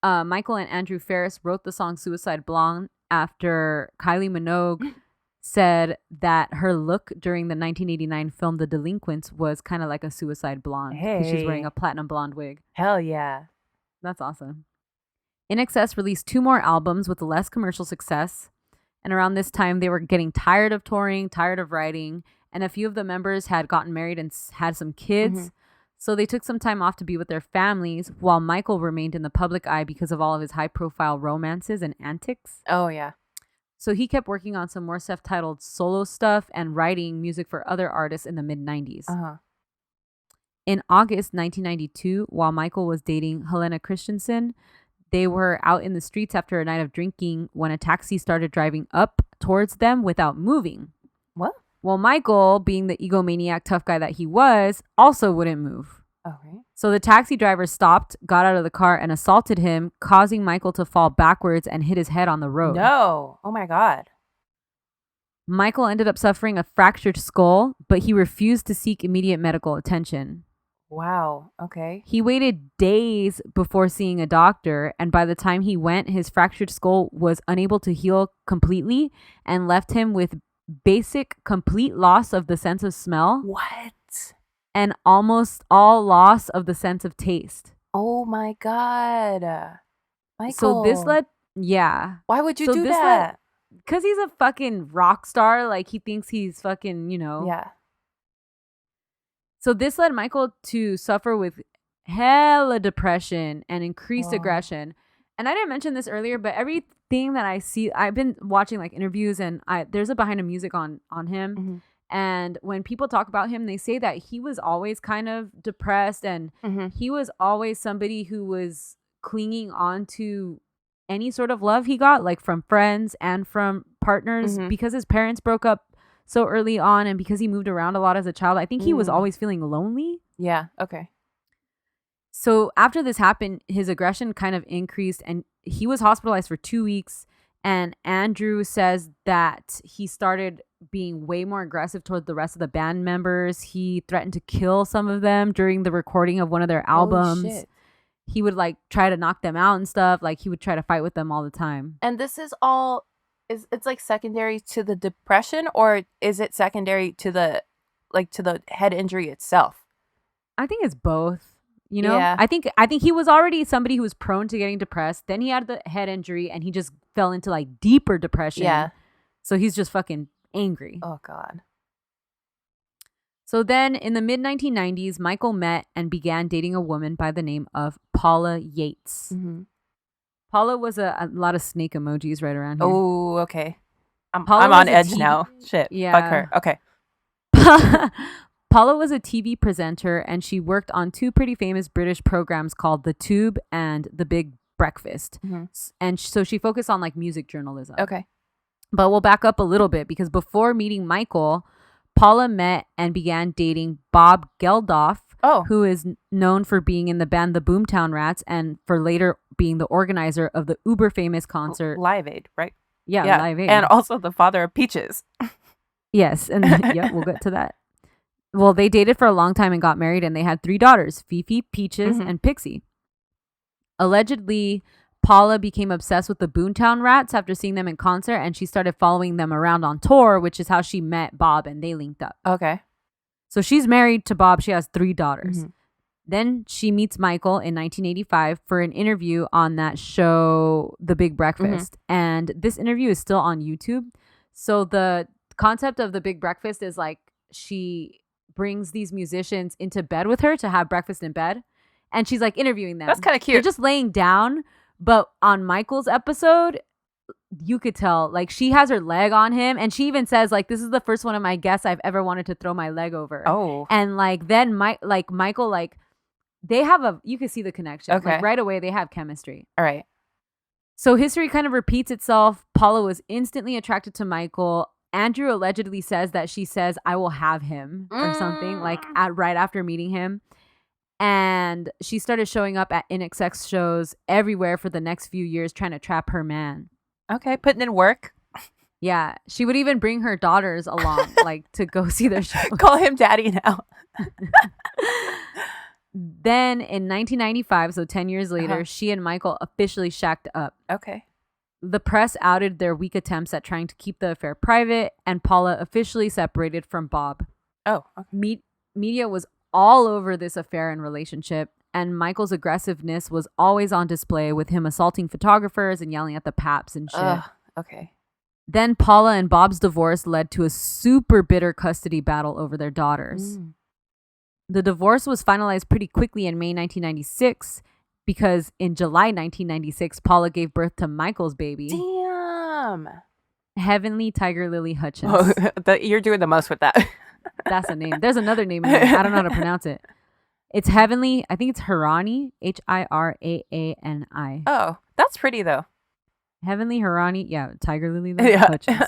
[SPEAKER 3] Michael and Andrew Ferris wrote the song Suicide Blonde after Kylie Minogue said that her look during the 1989 film The Delinquents was kind of like a suicide blonde because she's wearing a platinum blonde wig.
[SPEAKER 1] Hell yeah.
[SPEAKER 3] That's awesome. INXS released 2 more albums with less commercial success. And around this time, they were getting tired of touring, tired of writing. And a few of the members had gotten married and had some kids. So they took some time off to be with their families while Michael remained in the public eye because of all of his high-profile romances and antics.
[SPEAKER 1] Oh, yeah.
[SPEAKER 3] So he kept working on some more self-titled solo stuff and writing music for other artists in the mid-90s. In August 1992, while Michael was dating Helena Christensen, they were out in the streets after a night of drinking when a taxi started driving up towards them without moving.
[SPEAKER 1] What?
[SPEAKER 3] Well, Michael, being the egomaniac tough guy that he was, also wouldn't move.
[SPEAKER 1] Okay.
[SPEAKER 3] So the taxi driver stopped, got out of the car, and assaulted him, causing Michael to fall backwards and hit his head on the road.
[SPEAKER 1] No. Oh, my God.
[SPEAKER 3] Michael ended up suffering a fractured skull, but he refused to seek immediate medical attention.
[SPEAKER 1] Wow. Okay.
[SPEAKER 3] He waited days before seeing a doctor, and by the time he went, his fractured skull was unable to heal completely and left him with basic complete loss of the sense of smell
[SPEAKER 1] What?
[SPEAKER 3] and almost all loss of the sense of taste.
[SPEAKER 1] Oh, my God. Michael.
[SPEAKER 3] So this led, yeah.
[SPEAKER 1] Why would you
[SPEAKER 3] So
[SPEAKER 1] do
[SPEAKER 3] this
[SPEAKER 1] that?
[SPEAKER 3] Because he's a fucking rock star. Like, he thinks he's fucking,
[SPEAKER 1] Yeah.
[SPEAKER 3] So this led Michael to suffer with hella depression and increased
[SPEAKER 1] Wow.
[SPEAKER 3] aggression. And I didn't mention this earlier, but everything that I see, I've been watching like interviews and there's a behind the music on him. And when people talk about him, they say that he was always kind of depressed and he was always somebody who was clinging on to any sort of love he got, like from friends and from partners, because his parents broke up so early on and because he moved around a lot as a child. I think he was always feeling lonely.
[SPEAKER 1] Yeah. Okay.
[SPEAKER 3] So after this happened, his aggression kind of increased and he was hospitalized for 2 weeks. And Andrew says that he started being way more aggressive toward the rest of the band members. He threatened to kill some of them during the recording of one of their albums.
[SPEAKER 1] Holy shit.
[SPEAKER 3] He would like try to knock them out and stuff. Like he would try to fight with them all the time.
[SPEAKER 1] And this is all it's like secondary to the depression, or is it secondary to the head injury itself?
[SPEAKER 3] I think it's both. You know,
[SPEAKER 1] Yeah.
[SPEAKER 3] I think he was already somebody who was prone to getting depressed. Then he had the head injury and he just fell into like deeper depression.
[SPEAKER 1] Yeah.
[SPEAKER 3] So he's just fucking angry.
[SPEAKER 1] Oh God.
[SPEAKER 3] So then in the mid 1990s, Michael met and began dating a woman by the name of Paula Yates.
[SPEAKER 1] Mm-hmm.
[SPEAKER 3] Paula was a lot of snake emojis right around here.
[SPEAKER 1] Oh, okay.
[SPEAKER 3] Paula
[SPEAKER 1] I'm on
[SPEAKER 3] was a
[SPEAKER 1] edge now. Shit.
[SPEAKER 3] Yeah.
[SPEAKER 1] Fuck her. Okay.
[SPEAKER 3] Paula was a TV presenter and she worked on 2 pretty famous British programs called The Tube and The Big Breakfast.
[SPEAKER 1] Mm-hmm.
[SPEAKER 3] And so she focused on like music journalism.
[SPEAKER 1] Okay.
[SPEAKER 3] But we'll back up a little bit because before meeting Michael, Paula met and began dating Bob Geldof, who is known for being in the band The Boomtown Rats and for later being the organizer of the uber famous concert
[SPEAKER 1] Live Aid, right?
[SPEAKER 3] Yeah, Live Aid.
[SPEAKER 1] And also the father of Peaches.
[SPEAKER 3] Yes, and yeah, we'll get to that. Well, they dated for a long time and got married, and they had 3 daughters, Fifi, Peaches, and Pixie. Allegedly, Paula became obsessed with the Boomtown Rats after seeing them in concert, and she started following them around on tour, which is how she met Bob, and they linked up.
[SPEAKER 1] Okay.
[SPEAKER 3] So she's married to Bob. She has 3 daughters. Then she meets Michael in 1985 for an interview on that show, The Big Breakfast. And this interview is still on YouTube. So the concept of The Big Breakfast is like she brings these musicians into bed with her to have breakfast in bed. And she's like interviewing them.
[SPEAKER 1] That's kind of cute.
[SPEAKER 3] They're just laying down. But on Michael's episode, you could tell like she has her leg on him. And she even says like, this is the first one of my guests I've ever wanted to throw my leg over.
[SPEAKER 1] Oh.
[SPEAKER 3] And like then Michael, like they have you can see the connection.
[SPEAKER 1] Okay.
[SPEAKER 3] Like right away, they have chemistry.
[SPEAKER 1] All right.
[SPEAKER 3] So history kind of repeats itself. Paula was instantly attracted to Michael. Andrew allegedly says that she says, I will have him or something like right after meeting him. And she started showing up at INXX shows everywhere for the next few years trying to trap her man.
[SPEAKER 1] Okay. Putting in work.
[SPEAKER 3] Yeah. She would even bring her daughters along like to go see their shows.
[SPEAKER 1] Call him daddy now.
[SPEAKER 3] Then in 1995, so 10 years later, she and Michael officially shacked up.
[SPEAKER 1] Okay.
[SPEAKER 3] The press outed their weak attempts at trying to keep the affair private, and Paula officially separated from Bob.
[SPEAKER 1] Oh. Okay.
[SPEAKER 3] Media was all over this affair and relationship, and Michael's aggressiveness was always on display with him assaulting photographers and yelling at the paps and shit.
[SPEAKER 1] Okay.
[SPEAKER 3] Then Paula and Bob's divorce led to a super bitter custody battle over their daughters. The divorce was finalized pretty quickly in May 1996 because in July 1996, Paula gave birth to Michael's baby.
[SPEAKER 1] Damn.
[SPEAKER 3] Heavenly Tiger Lily Hutchence.
[SPEAKER 1] You're doing the most with that.
[SPEAKER 3] That's a name. There's another name in there. I don't know how to pronounce it. It's Heavenly. I think it's Hirani. Hiraani.
[SPEAKER 1] Oh, that's pretty though.
[SPEAKER 3] Heavenly Hirani. Yeah, Tiger Lily
[SPEAKER 1] Yeah.
[SPEAKER 3] Hutchence.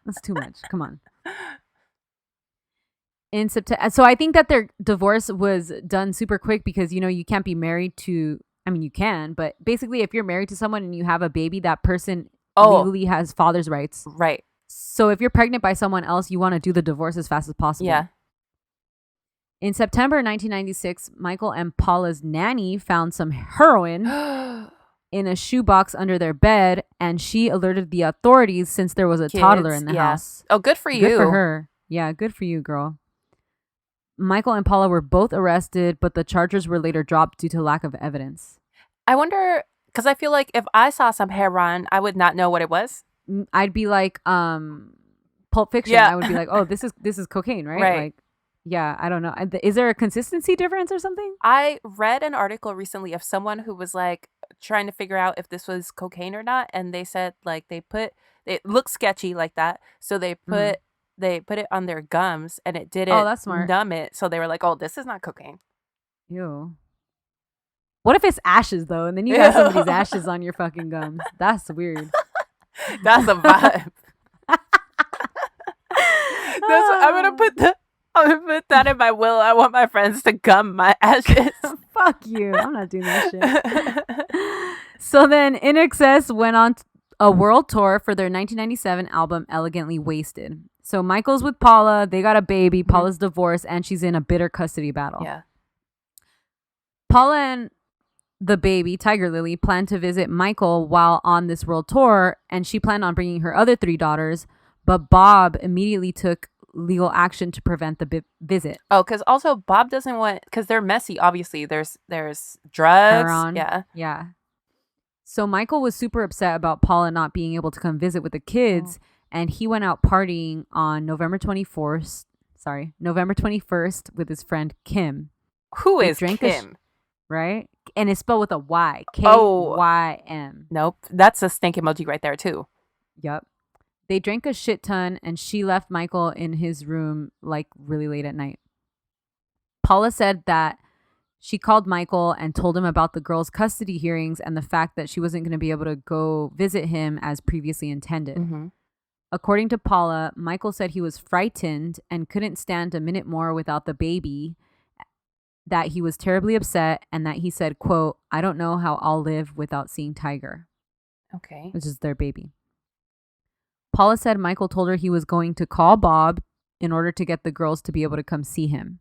[SPEAKER 3] That's too much. Come on. In September, so I think that their divorce was done super quick because you can't be married to. I mean, you can, but basically, if you're married to someone and you have a baby, that person legally has father's rights.
[SPEAKER 1] Right.
[SPEAKER 3] So if you're pregnant by someone else, you want to do the divorce as fast as possible.
[SPEAKER 1] Yeah.
[SPEAKER 3] In September 1996, Michael and Paula's nanny found some heroin in a shoebox under their bed, and she alerted the authorities since there was a toddler in the house.
[SPEAKER 1] Oh, good for you.
[SPEAKER 3] Good for her. Yeah, good for you, girl. Michael and Paula were both arrested, but the charges were later dropped due to lack of evidence.
[SPEAKER 1] I wonder, because I feel like if I saw some heroin, I would not know what it was.
[SPEAKER 3] I'd be like, Pulp Fiction.
[SPEAKER 1] Yeah.
[SPEAKER 3] I would be like, oh, this is cocaine, right?
[SPEAKER 1] Right.
[SPEAKER 3] Like, yeah, I don't know. Is there a consistency difference or something?
[SPEAKER 1] I read an article recently of someone who was like trying to figure out if this was cocaine or not, and they said like it looked sketchy like that, so they put it on their gums and it didn't
[SPEAKER 3] that's smart.
[SPEAKER 1] numb it, so they were like, oh, this is not cocaine.
[SPEAKER 3] Ew. What if it's ashes though, and then you have somebody's ashes on your fucking gums? That's weird.
[SPEAKER 1] That's a vibe. I'm gonna put I'm gonna put that in my will. I want my friends to gum my ashes.
[SPEAKER 3] Fuck you. I'm not doing that shit. So then In Excess went on a world tour for their 1997 album Elegantly Wasted. So Michael's with Paula. They got a baby. Paula's divorced, and she's in a bitter custody battle.
[SPEAKER 1] Yeah.
[SPEAKER 3] Paula and the baby, Tiger Lily, planned to visit Michael while on this world tour, and she planned on bringing her other 3 daughters, but Bob immediately took legal action to prevent the visit.
[SPEAKER 1] Oh, because also Bob doesn't want, because they're messy, obviously. There's drugs.
[SPEAKER 3] Heroin. Yeah. So Michael was super upset about Paula not being able to come visit with the kids, and he went out partying on November 21st with his friend Kim.
[SPEAKER 1] Who
[SPEAKER 3] They
[SPEAKER 1] is
[SPEAKER 3] drank
[SPEAKER 1] Kim?
[SPEAKER 3] Right? And it's spelled with a Y.
[SPEAKER 1] Oh.
[SPEAKER 3] K-Y-M.
[SPEAKER 1] Nope. That's a stink emoji right there, too.
[SPEAKER 3] Yep. They drank a shit ton, and she left Michael in his room like really late at night. Paula said that she called Michael and told him about the girls' custody hearings and the fact that she wasn't going to be able to go visit him as previously intended.
[SPEAKER 1] Mm-hmm.
[SPEAKER 3] According to Paula, Michael said he was frightened and couldn't stand a minute more without the baby, that he was terribly upset, and that he said, quote, "I don't know how I'll live without seeing Tiger,"
[SPEAKER 1] Okay.
[SPEAKER 3] which is their baby. Paula said Michael told her he was going to call Bob in order to get the girls to be able to come see him.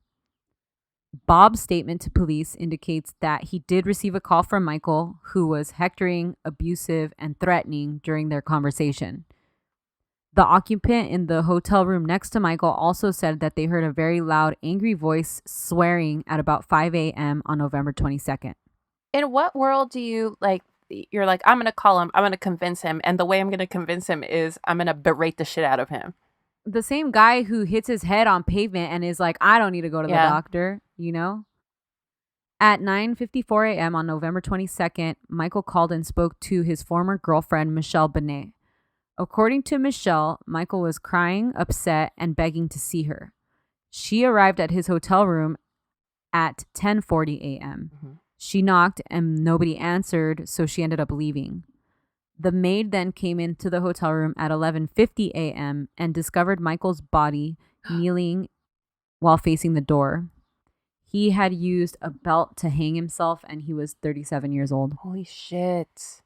[SPEAKER 3] Bob's statement to police indicates that he did receive a call from Michael, who was hectoring, abusive, and threatening during their conversation. The occupant in the hotel room next to Michael also said that they heard a very loud, angry voice swearing at about 5 a.m. on November 22nd.
[SPEAKER 1] In what world do you, like, you're like, I'm going to call him, I'm going to convince him, and the way I'm going to convince him is I'm going to berate the shit out of him?
[SPEAKER 3] The same guy who hits his head on pavement and is like, I don't need to go to the doctor, you know? At 9:54 a.m. on November 22nd, Michael called and spoke to his former girlfriend, Michelle Benet. According to Michelle, Michael was crying, upset, and begging to see her. She arrived at his hotel room at 10:40 a.m.
[SPEAKER 1] Mm-hmm.
[SPEAKER 3] She knocked and nobody answered, so she ended up leaving. The maid then came into the hotel room at 11:50 a.m. and discovered Michael's body kneeling while facing the door. He had used a belt to hang himself, and he was 37 years old.
[SPEAKER 1] Holy shit.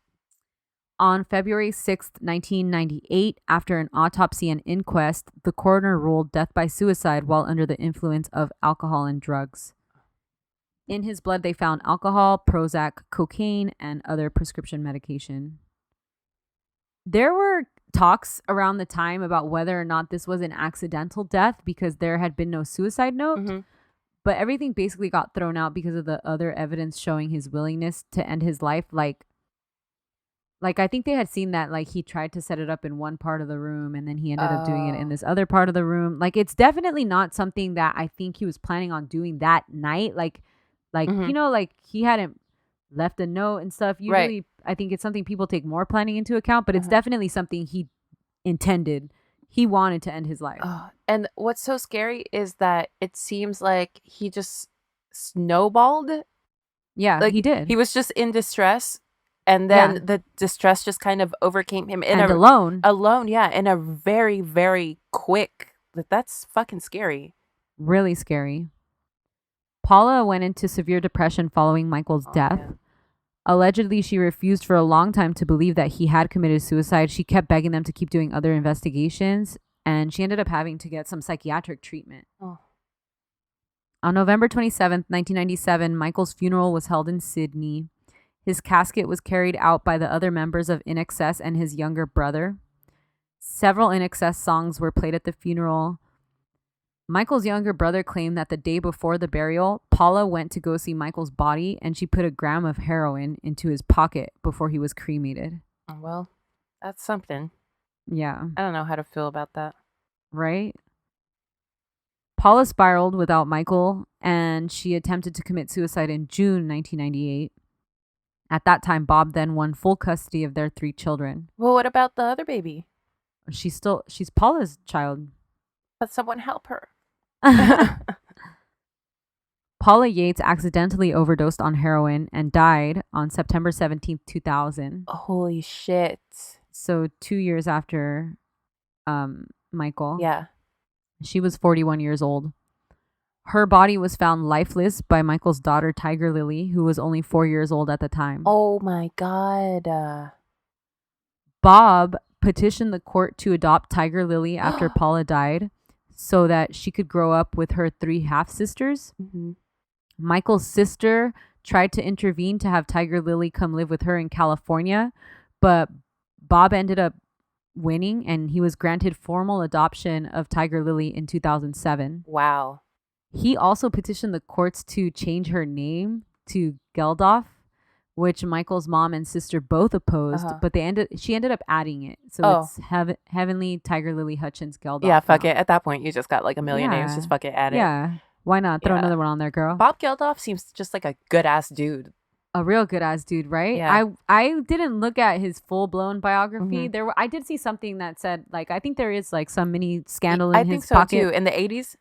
[SPEAKER 3] On February 6th, 1998, after an autopsy and inquest, the coroner ruled death by suicide while under the influence of alcohol and drugs. In his blood, they found alcohol, Prozac, cocaine, and other prescription medication. There were talks around the time about whether or not this was an accidental death because there had been no suicide note.
[SPEAKER 1] Mm-hmm.
[SPEAKER 3] But everything basically got thrown out because of the other evidence showing his willingness to end his life. Like I think they had seen that, like, he tried to set it up in one part of the room and then he ended up doing it in this other part of the room. Like, it's definitely not something that I think he was planning on doing that night. Like,
[SPEAKER 1] Mm-hmm.
[SPEAKER 3] you know, like, he hadn't left a note and stuff. Usually,
[SPEAKER 1] Right.
[SPEAKER 3] I think it's something people take more planning into account, but it's definitely something he intended. He wanted to end his life.
[SPEAKER 1] And what's so scary is that it seems like he just snowballed.
[SPEAKER 3] Yeah,
[SPEAKER 1] Like,
[SPEAKER 3] he did.
[SPEAKER 1] He was just in distress, and then the distress just kind of overcame him.
[SPEAKER 3] Alone.
[SPEAKER 1] Alone, yeah, in a very, very quick. That's fucking scary.
[SPEAKER 3] Really scary. Paula went into severe depression following Michael's death.
[SPEAKER 1] Man.
[SPEAKER 3] Allegedly, she refused for a long time to believe that he had committed suicide. She kept begging them to keep doing other investigations, and she ended up having to get some psychiatric treatment.
[SPEAKER 1] Oh.
[SPEAKER 3] On November 27th, 1997, Michael's funeral was held in Sydney. His casket was carried out by the other members of In Excess and his younger brother. Several In Excess songs were played at the funeral. Michael's younger brother claimed that the day before the burial, Paula went to go see Michael's body and she put a gram of heroin into his pocket before he was cremated.
[SPEAKER 1] Well, that's something.
[SPEAKER 3] Yeah.
[SPEAKER 1] I don't know how to feel about that.
[SPEAKER 3] Right? Paula spiraled without Michael and she attempted to commit suicide in June 1998. At that time, Bob then won full custody of their 3 children.
[SPEAKER 1] Well, what about the other baby?
[SPEAKER 3] She's Paula's child.
[SPEAKER 1] But someone help her.
[SPEAKER 3] Paula Yates accidentally overdosed on heroin and died on September 17th, 2000.
[SPEAKER 1] Holy shit.
[SPEAKER 3] So 2 years after Michael.
[SPEAKER 1] Yeah.
[SPEAKER 3] She was 41 years old. Her body was found lifeless by Michael's daughter, Tiger Lily, who was only 4 years old at the time.
[SPEAKER 1] Oh my God.
[SPEAKER 3] Bob petitioned the court to adopt Tiger Lily after Paula died so that she could grow up with her 3 half-sisters.
[SPEAKER 1] Mm-hmm.
[SPEAKER 3] Michael's sister tried to intervene to have Tiger Lily come live with her in California, but Bob ended up winning and he was granted formal adoption of Tiger Lily in 2007.
[SPEAKER 1] Wow.
[SPEAKER 3] He also petitioned the courts to change her name to Geldof, which Michael's mom and sister both opposed, but she ended up adding it. So it's Heavenly Tiger Lily Hutchence Geldof.
[SPEAKER 1] Yeah, fuck it. At that point, you just got like a million names. Just fuck it, add it.
[SPEAKER 3] Yeah. Why not? Throw another one on there, girl.
[SPEAKER 1] Bob Geldof seems just like a good-ass dude.
[SPEAKER 3] A real good-ass dude, right?
[SPEAKER 1] Yeah.
[SPEAKER 3] I didn't look at his full-blown biography. I did see something that said, like, I think there is like some mini scandal in his pocket.
[SPEAKER 1] I think so, too. In the 80s?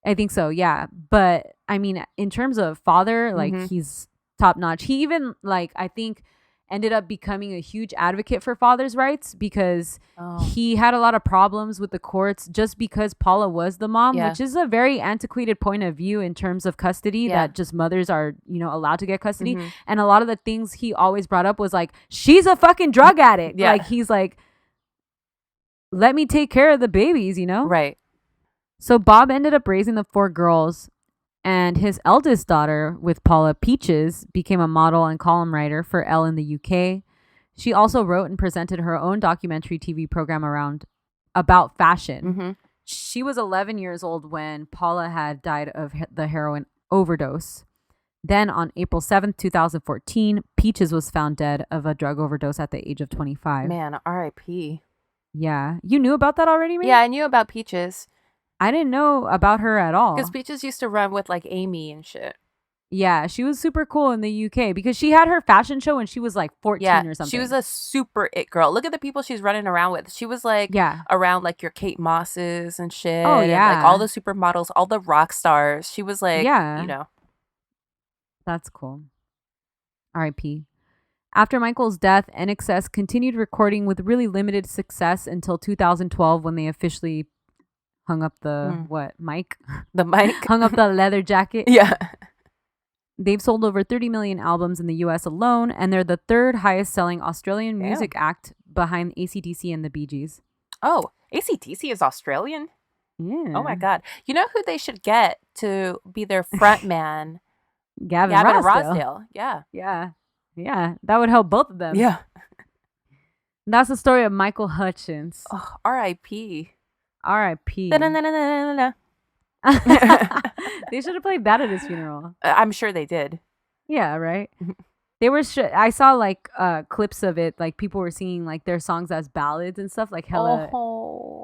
[SPEAKER 3] I think so, yeah. But I mean, in terms of father, like he's top notch. He even like I think ended up becoming a huge advocate for fathers' rights because he had a lot of problems with the courts just because Paula was the mom, which is a very antiquated point of view in terms of custody that just mothers are, allowed to get custody. And a lot of the things he always brought up was like, she's a fucking drug addict. Like he's like, let me take care of the babies,
[SPEAKER 1] Right.
[SPEAKER 3] So Bob ended up raising the 4 girls, and his eldest daughter with Paula, Peaches, became a model and column writer for Elle in the UK. She also wrote and presented her own documentary TV program about fashion. She was 11 years old when Paula had died of the heroin overdose. Then on April 7th, 2014, Peaches was found dead of a drug overdose at the age of 25.
[SPEAKER 1] Man, R.I.P.
[SPEAKER 3] Yeah. You knew about that already, man?
[SPEAKER 1] Yeah, I knew about Peaches.
[SPEAKER 3] I didn't know about her at all.
[SPEAKER 1] Because Peaches used to run with like Amy and shit.
[SPEAKER 3] Yeah, she was super cool in the UK because she had her fashion show when she was like 14 or something.
[SPEAKER 1] She was a super it girl. Look at the people she's running around with. She was like around like your Kate Mosses and shit.
[SPEAKER 3] Oh,
[SPEAKER 1] And,
[SPEAKER 3] yeah.
[SPEAKER 1] like all the supermodels, all the rock stars. She was like,
[SPEAKER 3] That's cool. R.I.P. After Michael's death, NXS continued recording with really limited success until 2012 when they officially hung up the mic?
[SPEAKER 1] The mic.
[SPEAKER 3] Hung up the leather jacket.
[SPEAKER 1] Yeah.
[SPEAKER 3] They've sold over 30 million albums in the US alone, and they're the 3rd highest selling Australian music act behind AC/DC and the Bee Gees.
[SPEAKER 1] Oh, AC/DC is Australian?
[SPEAKER 3] Yeah.
[SPEAKER 1] Oh my God. You know who they should get to be their front man?
[SPEAKER 3] Gavin
[SPEAKER 1] Rossdale. Yeah.
[SPEAKER 3] Yeah. Yeah. That would help both of them.
[SPEAKER 1] Yeah.
[SPEAKER 3] That's the story of Michael Hutchence.
[SPEAKER 1] Oh, R.I.P.
[SPEAKER 3] R.I.P.
[SPEAKER 1] They
[SPEAKER 3] should have played that at his funeral.
[SPEAKER 1] I'm sure they did.
[SPEAKER 3] Yeah, right? They were I saw like clips of it, like people were singing like their songs as ballads and stuff, like hella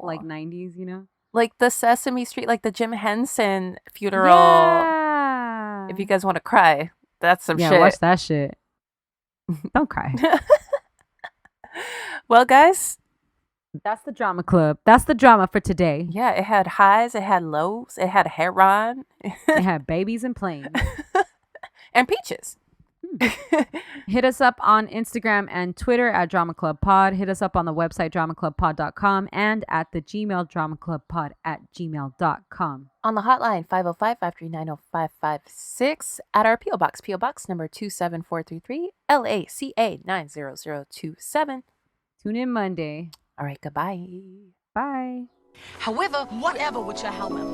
[SPEAKER 3] like 90s,
[SPEAKER 1] like the Sesame Street, like the Jim Henson funeral.
[SPEAKER 3] Yeah.
[SPEAKER 1] If you guys want to cry, that's some shit.
[SPEAKER 3] Yeah, watch that shit. Don't cry.
[SPEAKER 1] Well, guys,
[SPEAKER 3] that's the drama club. That's the drama for today.
[SPEAKER 1] Yeah, it had highs, it had lows, it had heron.
[SPEAKER 3] It had babies and planes.
[SPEAKER 1] And peaches.
[SPEAKER 3] Hit us up on Instagram and Twitter at Drama Club Pod. Hit us up on the website dramaclubpod.com and at the Gmail dramaclubpod@gmail.com.
[SPEAKER 1] On the hotline 505-539-0556 at our P.O. Box number 27433 LACA 90027.
[SPEAKER 3] Tune in Monday.
[SPEAKER 1] All right, goodbye.
[SPEAKER 3] Bye.
[SPEAKER 6] However, whatever with your helmet.